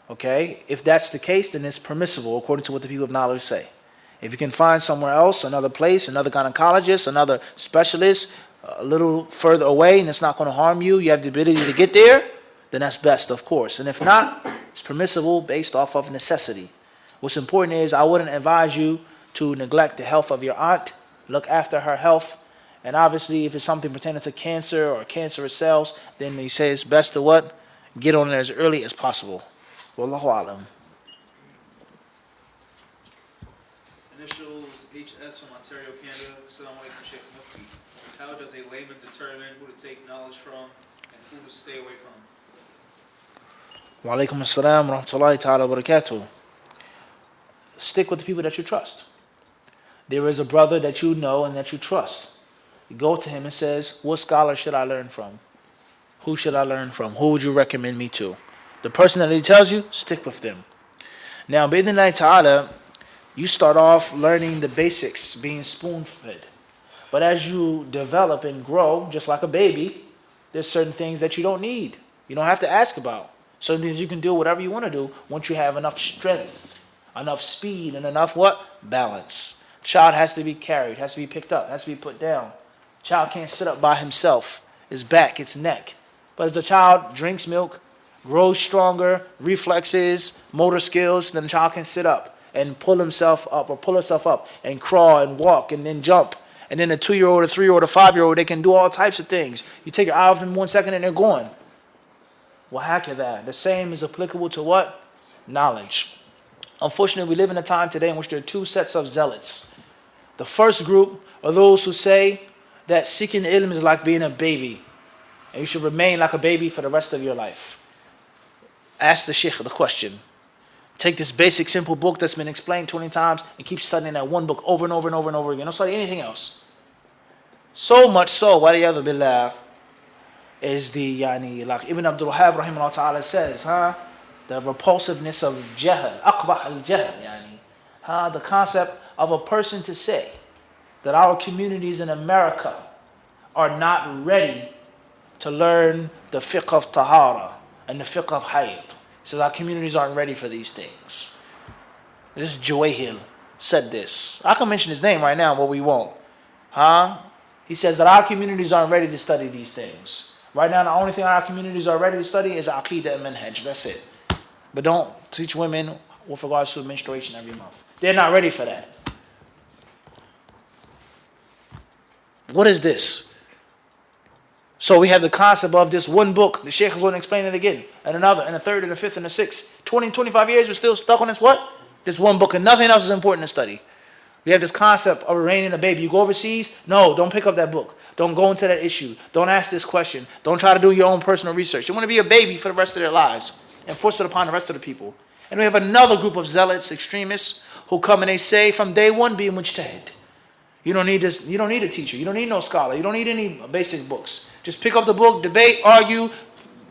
Okay? If that's the case, then it's permissible, according to what the people of knowledge say. If you can find somewhere else, another place, another gynecologist, another specialist, a little further away, and it's not going to harm you, you have the ability to get there, then that's best, of course. And if not, it's permissible based off of necessity. What's important is, I wouldn't advise you to neglect the health of your aunt. Look after her health. And obviously, if it's something pertaining to cancer or cancerous cells, then you say it's best to what? Get on it as early as possible. Wallahu alam. Initials HS from Ontario, Canada. Assalamu alaikum, Sheikh Mufti. How does a layman determine who to take knowledge from and who to stay away from? Wa alaikum assalam wa rahmatullahi ta'ala wa barakatuh. Stick with the people that you trust. There is a brother that you know and that you trust. You go to him and says, what scholar should I learn from? Who should I learn from? Who would you recommend me to? The person that he tells you, stick with them. Now, bi'idhnillahi ta'ala, you start off learning the basics, being spoon-fed. But as you develop and grow, just like a baby, There's certain things that you don't need. You don't have to ask about. Certain things you can do whatever you want to do once you have enough strength, enough speed, and enough what? Balance. Child has to be carried, has to be picked up, has to be put down. Child can't sit up by himself. His back, its neck. But as a child drinks milk, grows stronger, reflexes, motor skills, then the child can sit up and pull himself up or pull herself up and crawl and walk and then jump. And then a 2-year-old, a 3-year-old, a 5-year-old, they can do all types of things. You take your eye off them 1 second and they're gone. That. The same is applicable to what? Knowledge. Unfortunately, we live in a time today in which there are two sets of zealots. The first group are those who say that seeking ilm is like being a baby, and you should remain like a baby for the rest of your life. Ask the sheikh the question. Take this basic, simple book that's been explained 20 times and keep studying that one book over and over and over and over again. Don't study anything else. So much so, waliyadhu billah, is the, like Ibn Abdul Wahhab rahimahullah ta'ala says, the repulsiveness of jahl, aqbah al-jahl, the concept of a person to say that our communities in America are not ready to learn the fiqh of tahara and the fiqh of hayd. He says our communities aren't ready for these things. This Juwayhil said this. I can mention his name right now, but we won't. He says that our communities aren't ready to study these things. Right now, the only thing our communities are ready to study is Aqidah and Manhaj. That's it. But don't teach women with regards to menstruation every month. They're not ready for that. What is this? So we have the concept of this one book. The Sheikh is going to explain it again. And another, and a third, and a fifth, and a sixth. 20, 25 years, we're still stuck on this what? This one book, and nothing else is important to study. We have this concept of raising a baby. You go overseas, no, don't pick up that book. Don't go into that issue. Don't ask this question. Don't try to do your own personal research. You want to be a baby for the rest of their lives and force it upon the rest of the people. And we have another group of zealots, extremists, who come and they say from day one, be mujtahid. You don't need this. You don't need a teacher. You don't need no scholar. You don't need any basic books. Just pick up the book, debate, argue,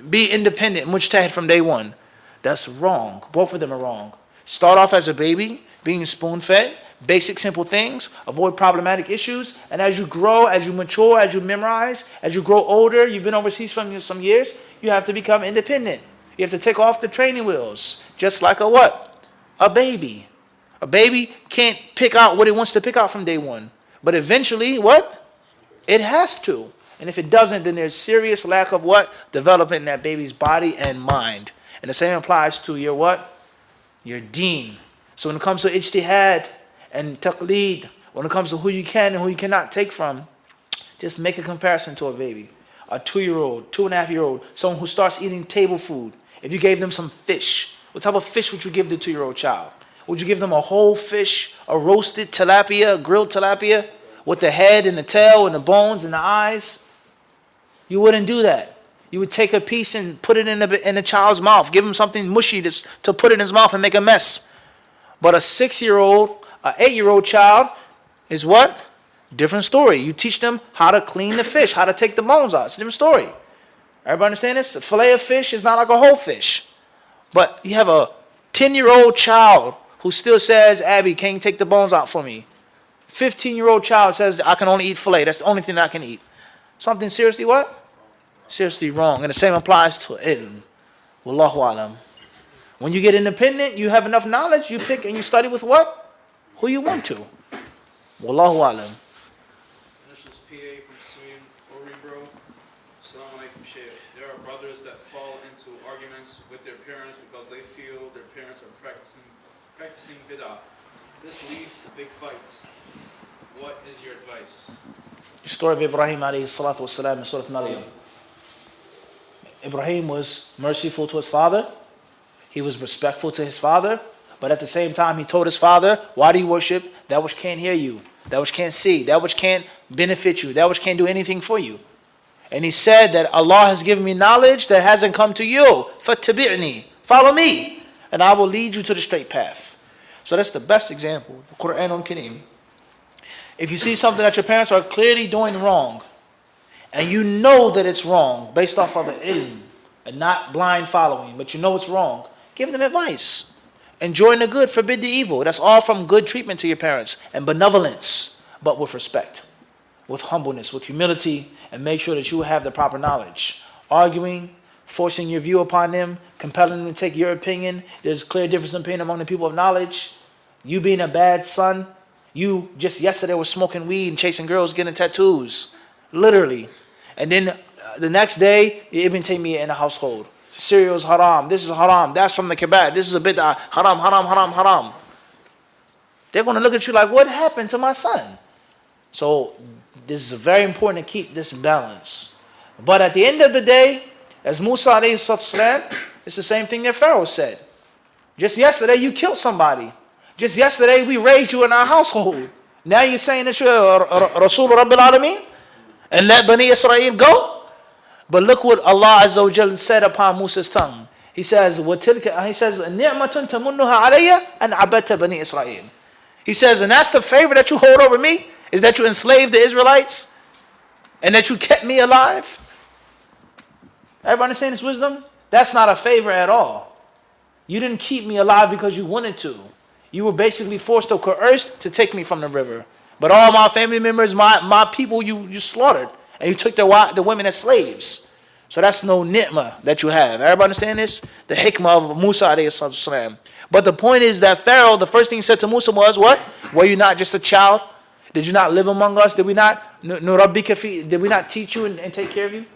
be independent, mujtahid from day one. That's wrong. Both of them are wrong. Start off as a baby, being spoon-fed, basic, simple things, avoid problematic issues, and as you grow, as you mature, as you memorize, as you grow older, you've been overseas for some years, you have to become independent. You have to take off the training wheels, just like a what? A baby. A baby can't pick out what it wants to pick out from day one. But eventually, what? It has to. And if it doesn't, then there's serious lack of what? Development in that baby's body and mind. And the same applies to your what? Your deen. So when it comes to ijtihad and taqleed, when it comes to who you can and who you cannot take from, just make a comparison to a baby. A 2-year-old, 2.5-year-old, someone who starts eating table food. If you gave them some fish, what type of fish would you give the 2-year-old child? Would you give them a whole fish, a roasted tilapia, a grilled tilapia, with the head and the tail and the bones and the eyes? You wouldn't do that. You would take a piece and put it in the child's mouth. Give him something mushy to put in his mouth and make a mess. But a 6-year-old, an 8-year-old child is what? Different story. You teach them how to clean the fish, how to take the bones out. It's a different story. Everybody understand this? A fillet of fish is not like a whole fish. But you have a 10-year-old child who still says, Abby, can you take the bones out for me? 15-year-old child says, I can only eat fillet. That's the only thing I can eat. Something seriously what? Seriously wrong. And the same applies to ilm. Wallahu alam. When you get independent, you have enough knowledge, you pick and you study with what? Who you want to. Wallahu alam. This is PA from Sweden, Oribro. Assalamu alaikum, Shaykh. There are brothers that fall into arguments with their parents because they feel their parents are practicing bid'ah. This leads to big fights. What is your advice? The story of Ibrahim alayhi salatu wasalam in Surah Maryam. Ibrahim was merciful to his father. He was respectful to his father. But at the same time, he told his father, why do you worship that which can't hear you, that which can't see, that which can't benefit you, that which can't do anything for you? And he said that Allah has given me knowledge that hasn't come to you. فَاتَّبِعْنِي, follow me, and I will lead you to the straight path. So that's the best example, the Quran al-Kareem. If you see something that your parents are clearly doing wrong, and you know that it's wrong based off of the ilm, and not blind following, but you know it's wrong, give them advice. Enjoin the good, forbid the evil. That's all from good treatment to your parents and benevolence, but with respect. with humbleness, with humility, and make sure that you have the proper knowledge. Arguing, forcing your view upon them, compelling them to take your opinion. There's a clear difference in opinion among the people of knowledge. You being a bad son, you just yesterday was smoking weed and chasing girls, getting tattoos, literally. And then the next day, you Ibn Taymiyyah in the household. Cereal is haram, this is haram, that's from the kebab, this is a bid'ah, haram, haram, haram, haram. They're going to look at you like, what happened to my son? So this is very important to keep this balance. But at the end of the day, as Musa alayhi salam, it's the same thing that Pharaoh said. Just yesterday you killed somebody. Just yesterday we raised you in our household. Now you're saying that you're Rasul Rabbil Alameen and let Bani Israel go? But look what Allah Azza wa Jalla said upon Musa's tongue. He says, نِعْمَةٌ تَمُنُّهَا عَلَيَّ أَنْ عَبَدْتَ بَنِي إِسْرَائِيل. He says, and that's the favor that you hold over me, is that you enslaved the Israelites and that you kept me alive. Everybody understand this wisdom? That's not a favor at all. You didn't keep me alive because you wanted to. You were basically forced or coerced to take me from the river. But all my family members, my people, you slaughtered. And you took the women as slaves. So that's no ni'mah that you have. Everybody understand this? The hikmah of Musa alayhi salam. But the point is that Pharaoh, the first thing he said to Musa was, what? Were you not just a child? Did you not live among us? Did we not teach you and take care of you?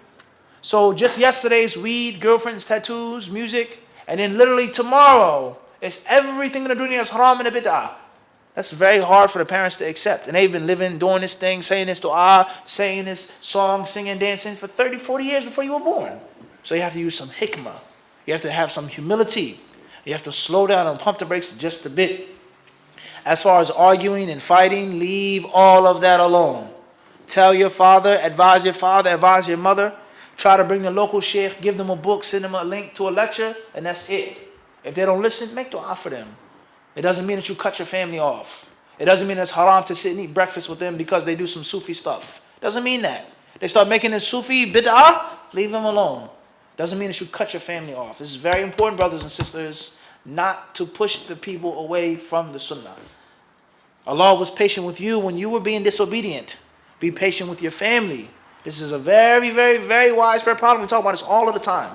So just yesterday's weed, girlfriends, tattoos, music, and then literally tomorrow, it's everything in the dunya is haram and a bid'ah. That's very hard for the parents to accept. And they've been living, doing this thing, saying this dua, saying this song, singing, dancing for 30, 40 years before you were born. So you have to use some hikmah. You have to have some humility. You have to slow down and pump the brakes just a bit. As far as arguing and fighting, leave all of that alone. Tell your father, advise your mother. Try to bring the local sheikh, give them a book, send them a link to a lecture, and that's it. If they don't listen, make dua for them. It doesn't mean that you cut your family off. It doesn't mean it's haram to sit and eat breakfast with them because they do some Sufi stuff. It doesn't mean that. They start making it Sufi bid'ah, leave them alone. Doesn't mean that you cut your family off. This is very important, brothers and sisters, not to push the people away from the sunnah. Allah was patient with you when you were being disobedient. Be patient with your family. This is a very, very, very widespread problem. We talk about this all of the time.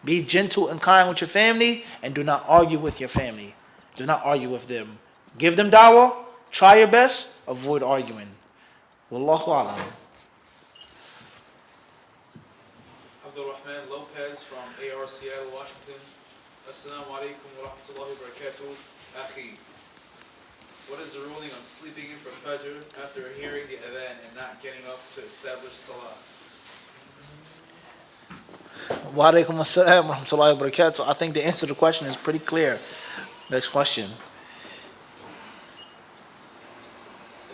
Be gentle and kind with your family and do not argue with your family. Do not argue with them. Give them dawah. Try your best. Avoid arguing. Wallahu alam. Abdul Rahman Lopez from AR Seattle, Washington. Assalamu alaikum wa rahmatullahi wa barakatuh. Akhi, what is the ruling on sleeping in for Fajr after hearing the adhan and not getting up to establish salah? Wa alaikum assalam wa rahmatullahi wa barakatuh. I think the answer to the question is pretty clear. Next question.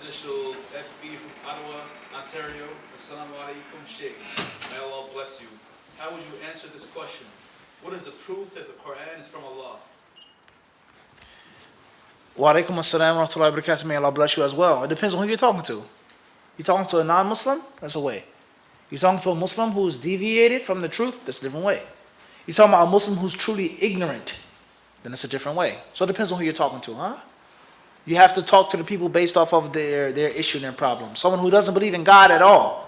Initials SB from Ottawa, Ontario. Assalamu alaikum, Sheikh. May Allah bless you. How would you answer this question? What is the proof that the Quran is from Allah? Wa alaikum assalam wa rahmatullahi wa barakatuh. May Allah bless you as well. It depends on who you're talking to. You're talking to a non-Muslim? That's a way. You're talking to a Muslim who's deviated from the truth? That's a different way. You're talking about a Muslim who's truly ignorant? Then it's a different way. So it depends on who you're talking to, huh? You have to talk to the people based off of their issue and their problem. Someone who doesn't believe in God at all,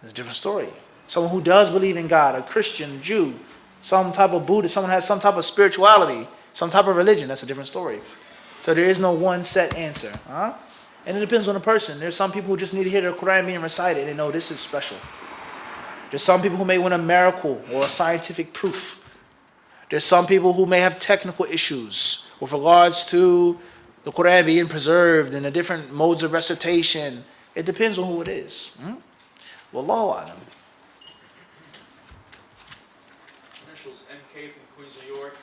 it's a different story. Someone who does believe in God, a Christian, Jew, some type of Buddhist, someone has some type of spirituality, some type of religion, that's a different story. So there is no one set answer, huh? And it depends on the person. There's some people who just need to hear the Quran being recited and they know this is special. There's some people who may want a miracle or a scientific proof. There's some people who may have technical issues with regards to the Quran being preserved and the different modes of recitation. It depends on who it is. Wallahu alam. Initials MK from Queens, New York.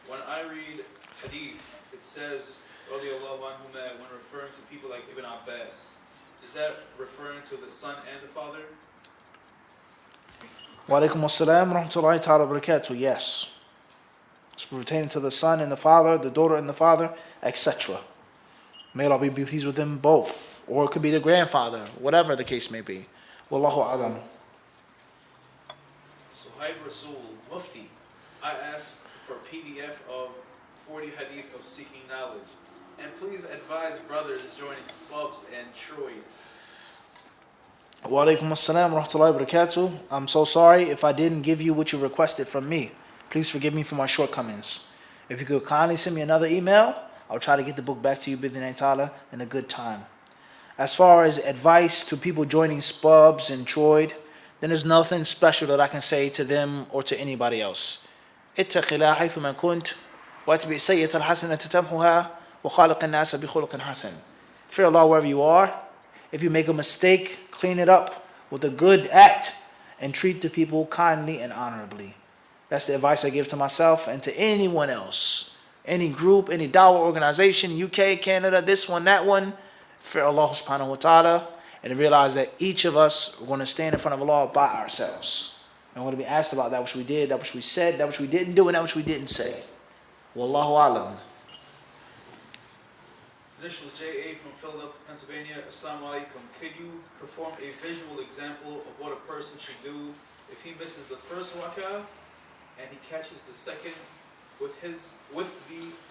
When I read Hadith, it says, radiallahu anhu, when referring to people like Ibn Abbas. Is that referring to the son and the father? Wa alaikum assalam wa rahmatullahi ta'ala wa barakatuh. Yes. It's pertaining to the son and the father, the daughter and the father, etc. May Allah be pleased with them both. Or it could be the grandfather, whatever the case may be. Wallahu alam. Suhaib Rasul, Mufti. I asked for a PDF of 40 Hadith of seeking knowledge. And please advise brothers joining Spubs and Troy. Wa alaikum assalam wa rahmatullahi wa barakatuh. I'm so sorry if I didn't give you what you requested from me. Please forgive me for my shortcomings. If you could kindly send me another email, I'll try to get the book back to you bidhin ta'ala in a good time. As far as advice to people joining spubs and Troid, then there's nothing special that I can say to them or to anybody else. اتق الله حيث ما كنت واتبع السيئة الحسنة تمحها وخالق الناس بخلق حسن. Fear Allah wherever you are. If you make a mistake, clean it up with a good act and treat the people kindly and honorably. That's the advice I give to myself and to anyone else. Any group, any Dawah organization, UK, Canada, this one, that one. Fear Allah subhanahu wa ta'ala and realize that each of us are going to stand in front of Allah by ourselves. And we're going to be asked about that which we did, that which we said, that which we didn't do, and that which we didn't say. Wallahu alam. Initial J.A. from Philadelphia, Pennsylvania. Assalamu alaikum. Could you perform a visual example of what a person should do if he misses the first rak'ah and he catches the second with the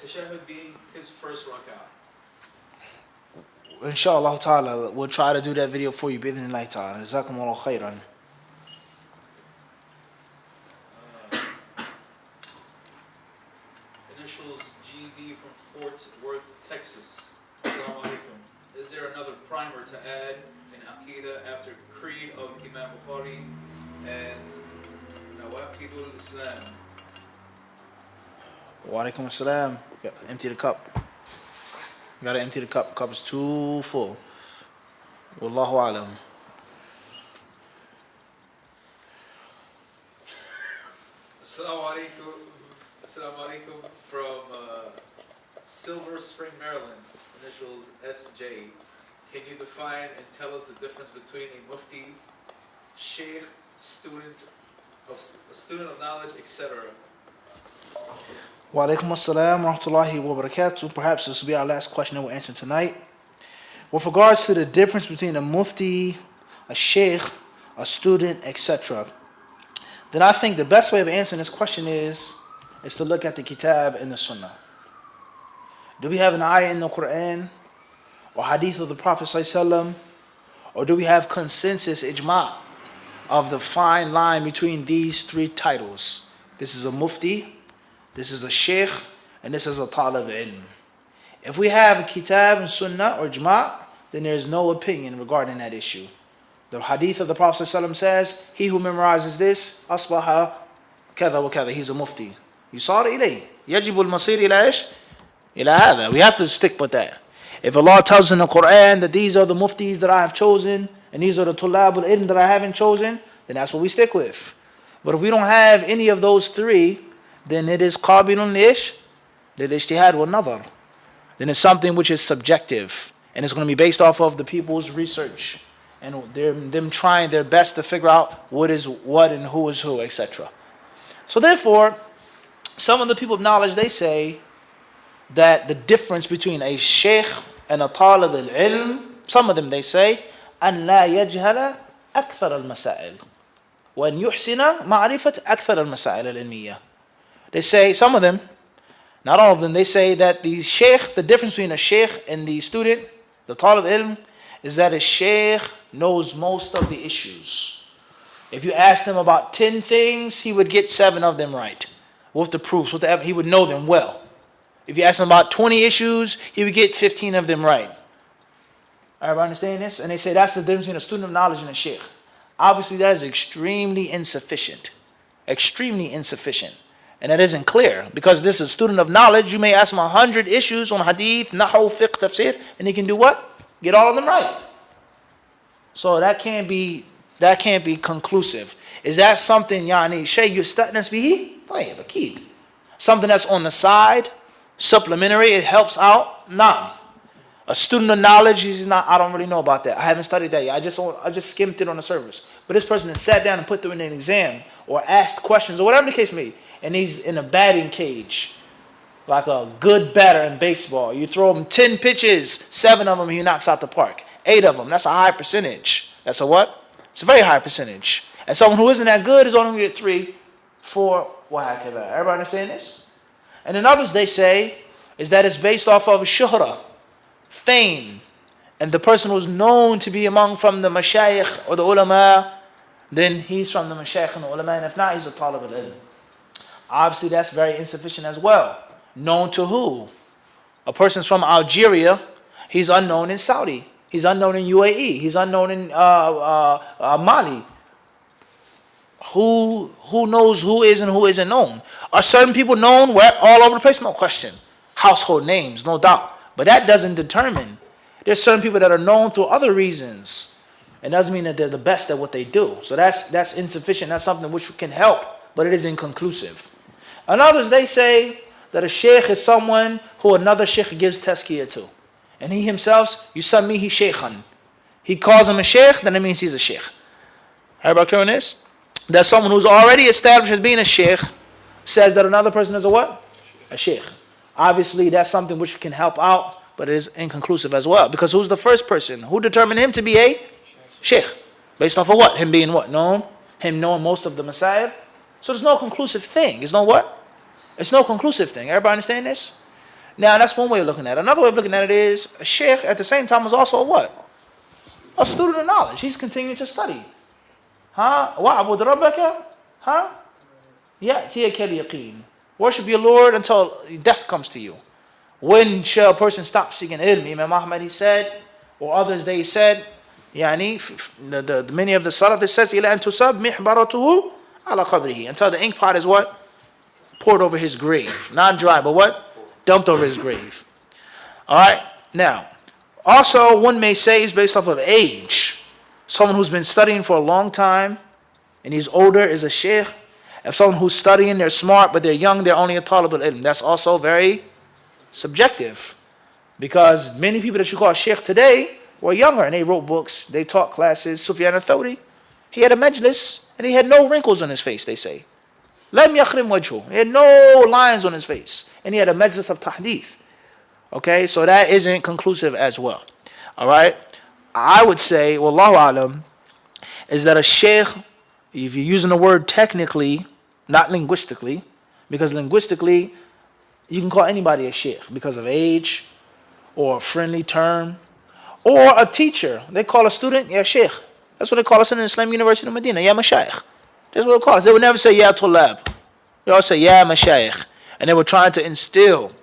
Tashahhud being his first rak'ah? Inshallah ta'ala, we'll try to do that video for you. Bidhnillahi ta'ala. Jazakumullahu khairan. Initials GD from Fort Worth, Texas. Assalamu alaikum. Is there another primer to add in Aqidah after Creed of Imam Bukhari and Nawaqidul Islam? Wa alaikum assalam. Empty the cup. You gotta empty the cup. The cup is too full. Wallahu alam. Assalamu alaikum. Assalamu alaikum from Silver Spring, Maryland. Initials SJ. Can you define and tell us the difference between a mufti, sheikh, student of knowledge, etc.? Wa alaikum assalam wa rahmatullahi wa barakatuh. Perhaps this will be our last question that we'll answer tonight. With regards to the difference between a mufti, a sheikh, a student, etc., then I think the best way of answering this question is to look at the kitab and the sunnah. Do we have an ayah in the Quran or hadith of the Prophet ﷺ, or do we have consensus ijma' of the fine line between these three titles? This is a mufti, this is a sheikh, and this is a talib ilm. If we have a kitab and sunnah or ijma', then there is no opinion regarding that issue. The hadith of the Prophet ﷺ says, he who memorizes this, asbaha kada wa kada, he's a mufti. Yusar ilayh. Yajibu al-masir ila ish? Ila hadha. We have to stick with that. If Allah tells us in the Quran that these are the muftis that I have chosen, and these are the tulab al-ilm that I haven't chosen, then that's what we stick with. But if we don't have any of those three, then it is qabilun lish, lil-ijtihad wal-nadhar. Then it's something which is subjective, and it's going to be based off of the people's research and them trying their best to figure out what is what and who is who, etc. So therefore, some of the people of knowledge, they say that the difference between a sheikh and a talib al-ilm, some of them they say, أن لا يجهل أكثر المسائل وأن يحسن معرفة أكثر المسائل العلمية. They say, some of them, not all of them, they say that the sheikh, the difference between a sheikh and the student, the talib ilm, is that a sheikh knows most of the issues. If you ask him about 10 things, he would get 7 of them right. With the proofs, with the evidence, he would know them well. If you ask him about 20 issues, he would get 15 of them right. Everybody understand this? And they say that's the difference between a student of knowledge and a sheikh. Obviously, that is extremely insufficient. Extremely insufficient. And that isn't clear. Because this is a student of knowledge, you may ask him 100 issues on hadith, nahu, fiqh, tafsir, and he can do what? Get all of them right. So that can't be conclusive. Is that something, yani, shay yustatnas bihi? Tayyib, akid. Something that's on the side, supplementary, it helps out? Nah. A student of knowledge, he's not, I don't really know about that. I haven't studied that yet. I just skimmed it on the surface. But this person has sat down and put through an exam or asked questions or whatever the case may be, and he's in a batting cage. Like a good batter in baseball. You throw him 10 pitches, 7 of them he knocks out the park. 8 of them, that's a high percentage. That's a what? It's a very high percentage. And someone who isn't that good is only going to get 3, 4, wahakadha. Everybody understand this? And then others, they say, is that it's based off of shuhra, fame, and the person who's known to be among from the mashayikh or the ulama, then he's from the mashayikh and the ulama, and if not, he's a talib al-ilm. Obviously, that's very insufficient as well. Known to who? A person's from Algeria, he's unknown in Saudi. He's unknown in UAE. He's unknown in Mali. Who knows who is and who isn't known? Are certain people known where all over the place? No question. Household names, no doubt. But that doesn't determine. There's certain people that are known through other reasons. It doesn't mean that they're the best at what they do. So that's insufficient. That's something which can help, but it is inconclusive. And others, they say that a sheikh is someone who another sheikh gives tazkiyah to. And he himself, yusammihi shaykhan. He calls him a sheikh, then it means he's a sheikh. Everybody clear on this? That someone who's already established as being a sheikh says that another person is a what? A sheikh. Obviously, that's something which can help out, but it is inconclusive as well. Because who's the first person? Who determined him to be a sheikh? Based off of what? Him being what? Known? Him knowing most of the Messiah? So there's no conclusive thing. It's no what? It's no conclusive thing. Everybody understand this? Now, that's one way of looking at it. Another way of looking at it is, a sheikh at the same time is also a what? A student of knowledge. He's continuing to study. وَعْبُدْ رَبَّكَ يَأْتِيَكَ الْيَقِينَ. Worship your Lord until death comes to you. When shall a person stop seeking ilm? Imam Ahmad, he said, or others, they said, many of the Salaf, it says, إِلَى أَن تُصَبْ مِحْبَرَتُهُ عَلَى قَبْرِهِ. Until the ink pot is what? Poured over his grave. Not dry, but what? Dumped over his grave. Alright, now, also one may say it's based off of age. Someone who's been studying for a long time and he's older is a sheikh. If someone who's studying, they're smart, but they're young, they're only a talib al-ilm. That's also very subjective. Because many people that you call sheikh today were younger and they wrote books, they taught classes. Sufyan al-Thawri, he had a majlis and he had no wrinkles on his face, they say. Lam yakhrim wajhu. He had no lines on his face. And he had a majlis of tahdith. Okay, so that isn't conclusive as well. Alright? I would say, wallahu alam, is that a sheikh, if you're using the word technically, not linguistically, because linguistically, you can call anybody a sheikh because of age, or a friendly term, or a teacher. They call a student, yeah, sheikh. That's what they call us in the Islamic University of Medina, yeah, mashayikh. That's what they call us. They would never say, yeah, tulab. They always say, yeah, mashayikh. And they were trying to instill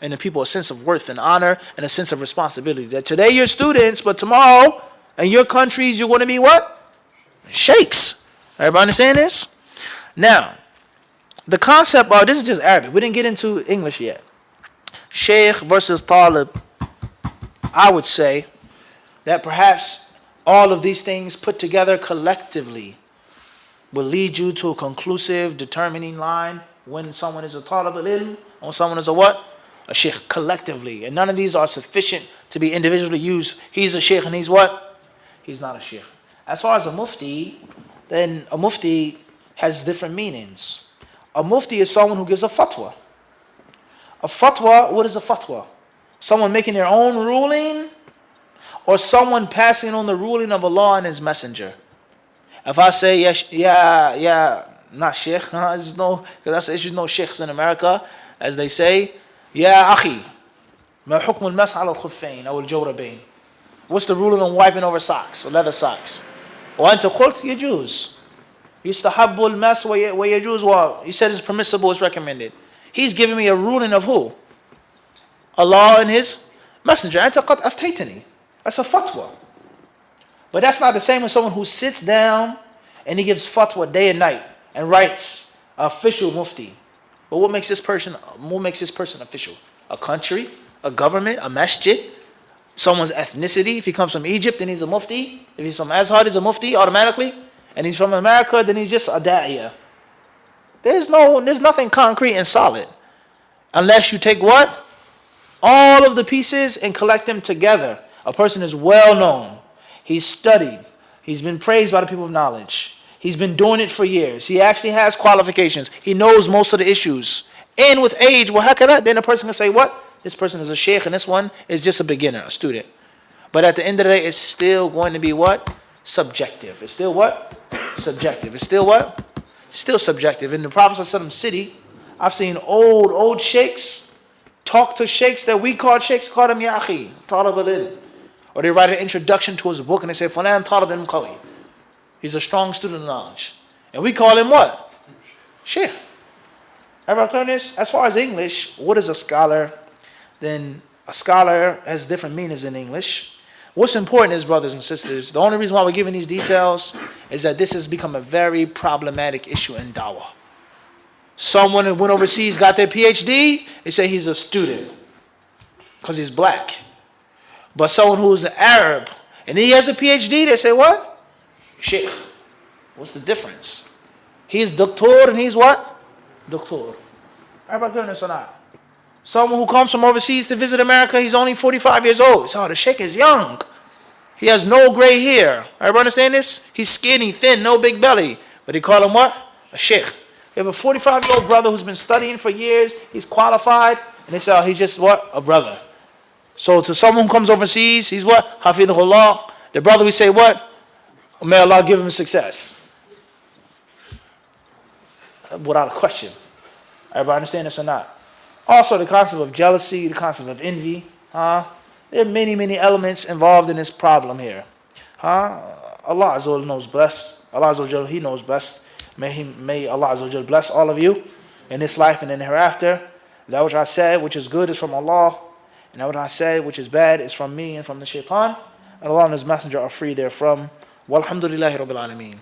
in the people a sense of worth and honor and a sense of responsibility. That today you're students, but tomorrow in your countries you're going to be what? Sheikhs. Everybody understand this? Now, the concept of, this is just Arabic. We didn't get into English yet. Sheikh versus talib. I would say that perhaps all of these things put together collectively will lead you to a conclusive, determining line when someone is a talib al-ilm and when someone is a what? A sheikh, collectively. And none of these are sufficient to be individually used. He's a sheikh and he's what? He's not a sheikh. As far as a mufti, then a mufti has different meanings. A mufti is someone who gives a fatwa. A fatwa, what is a fatwa? Someone making their own ruling, or someone passing on the ruling of Allah and His Messenger. If I say, not sheikh, there's no, because that's the issue, no sheikhs in America, as they say, يا أخي ما حكم المسح على الخفين أو الجوربين. What's the ruling on wiping over socks or leather socks? وأنت قلت يجوز يستحب المس ويجوز. Well, you said it's permissible, it's recommended. He's giving me a ruling of who? Allah and His Messenger. أنت قد أفتيتني. That's a fatwa. But that's not the same as someone who sits down and he gives fatwa day and night and writes official mufti. But what makes this person official? A country, a government, a masjid, someone's ethnicity. If he comes from Egypt, then he's a mufti. If he's from Azhar, he's a mufti automatically. And he's from America, then he's just a da'iyah. There's nothing concrete and solid. Unless you take what? All of the pieces and collect them together. A person is well known. He's studied. He's been praised by the people of knowledge. He's been doing it for years. He actually has qualifications. He knows most of the issues. And with age, then a person can say, what? This person is a sheikh and this one is just a beginner, a student. But at the end of the day, it's still going to be what? Subjective. It's still what? Subjective. It's still what? Still subjective. In the Prophet ﷺ city, I've seen old sheikhs talk to sheikhs that we call sheikhs, call them ya akhi, talib al-ilm. Or they write an introduction to his book and they say, Fulan Talib ibn Qawi. He's a strong student of knowledge. And we call him what? Sheikh. Everybody clear this? As far as English, what is a scholar? Then a scholar has different meanings in English. What's important is, brothers and sisters, the only reason why we're giving these details is that this has become a very problematic issue in Dawah. Someone who went overseas, got their PhD, they say he's a student because he's black. But someone who's an Arab and he has a PhD, they say what? Sheikh. What's the difference? He's doctor and he's what? Doctor. Everybody clear this or not? Someone who comes from overseas to visit America, he's only 45 years old. So the sheikh is young. He has no gray hair. Everybody understand this? He's skinny, thin, no big belly. But they call him what? A sheikh. You have a 45-year-old brother who's been studying for years. He's qualified. And they say, oh, he's just what? A brother. So to someone who comes overseas, he's what? Hafidhullah. The brother, we say what? May Allah give him success. Without a question. Everybody understand this or not? Also, the concept of jealousy, the concept of envy. There are many, many elements involved in this problem here. Allah Azza wa Jal knows best. Allah Azza wa Jal, He knows best. May Allah Azza wa Jal bless all of you in this life and in the hereafter. That which I said, which is good, is from Allah. And that which I said, which is bad, is from me and from the shaitan. And Allah and His Messenger are free therefrom. Walhamdulillahi Rabbil Alameen.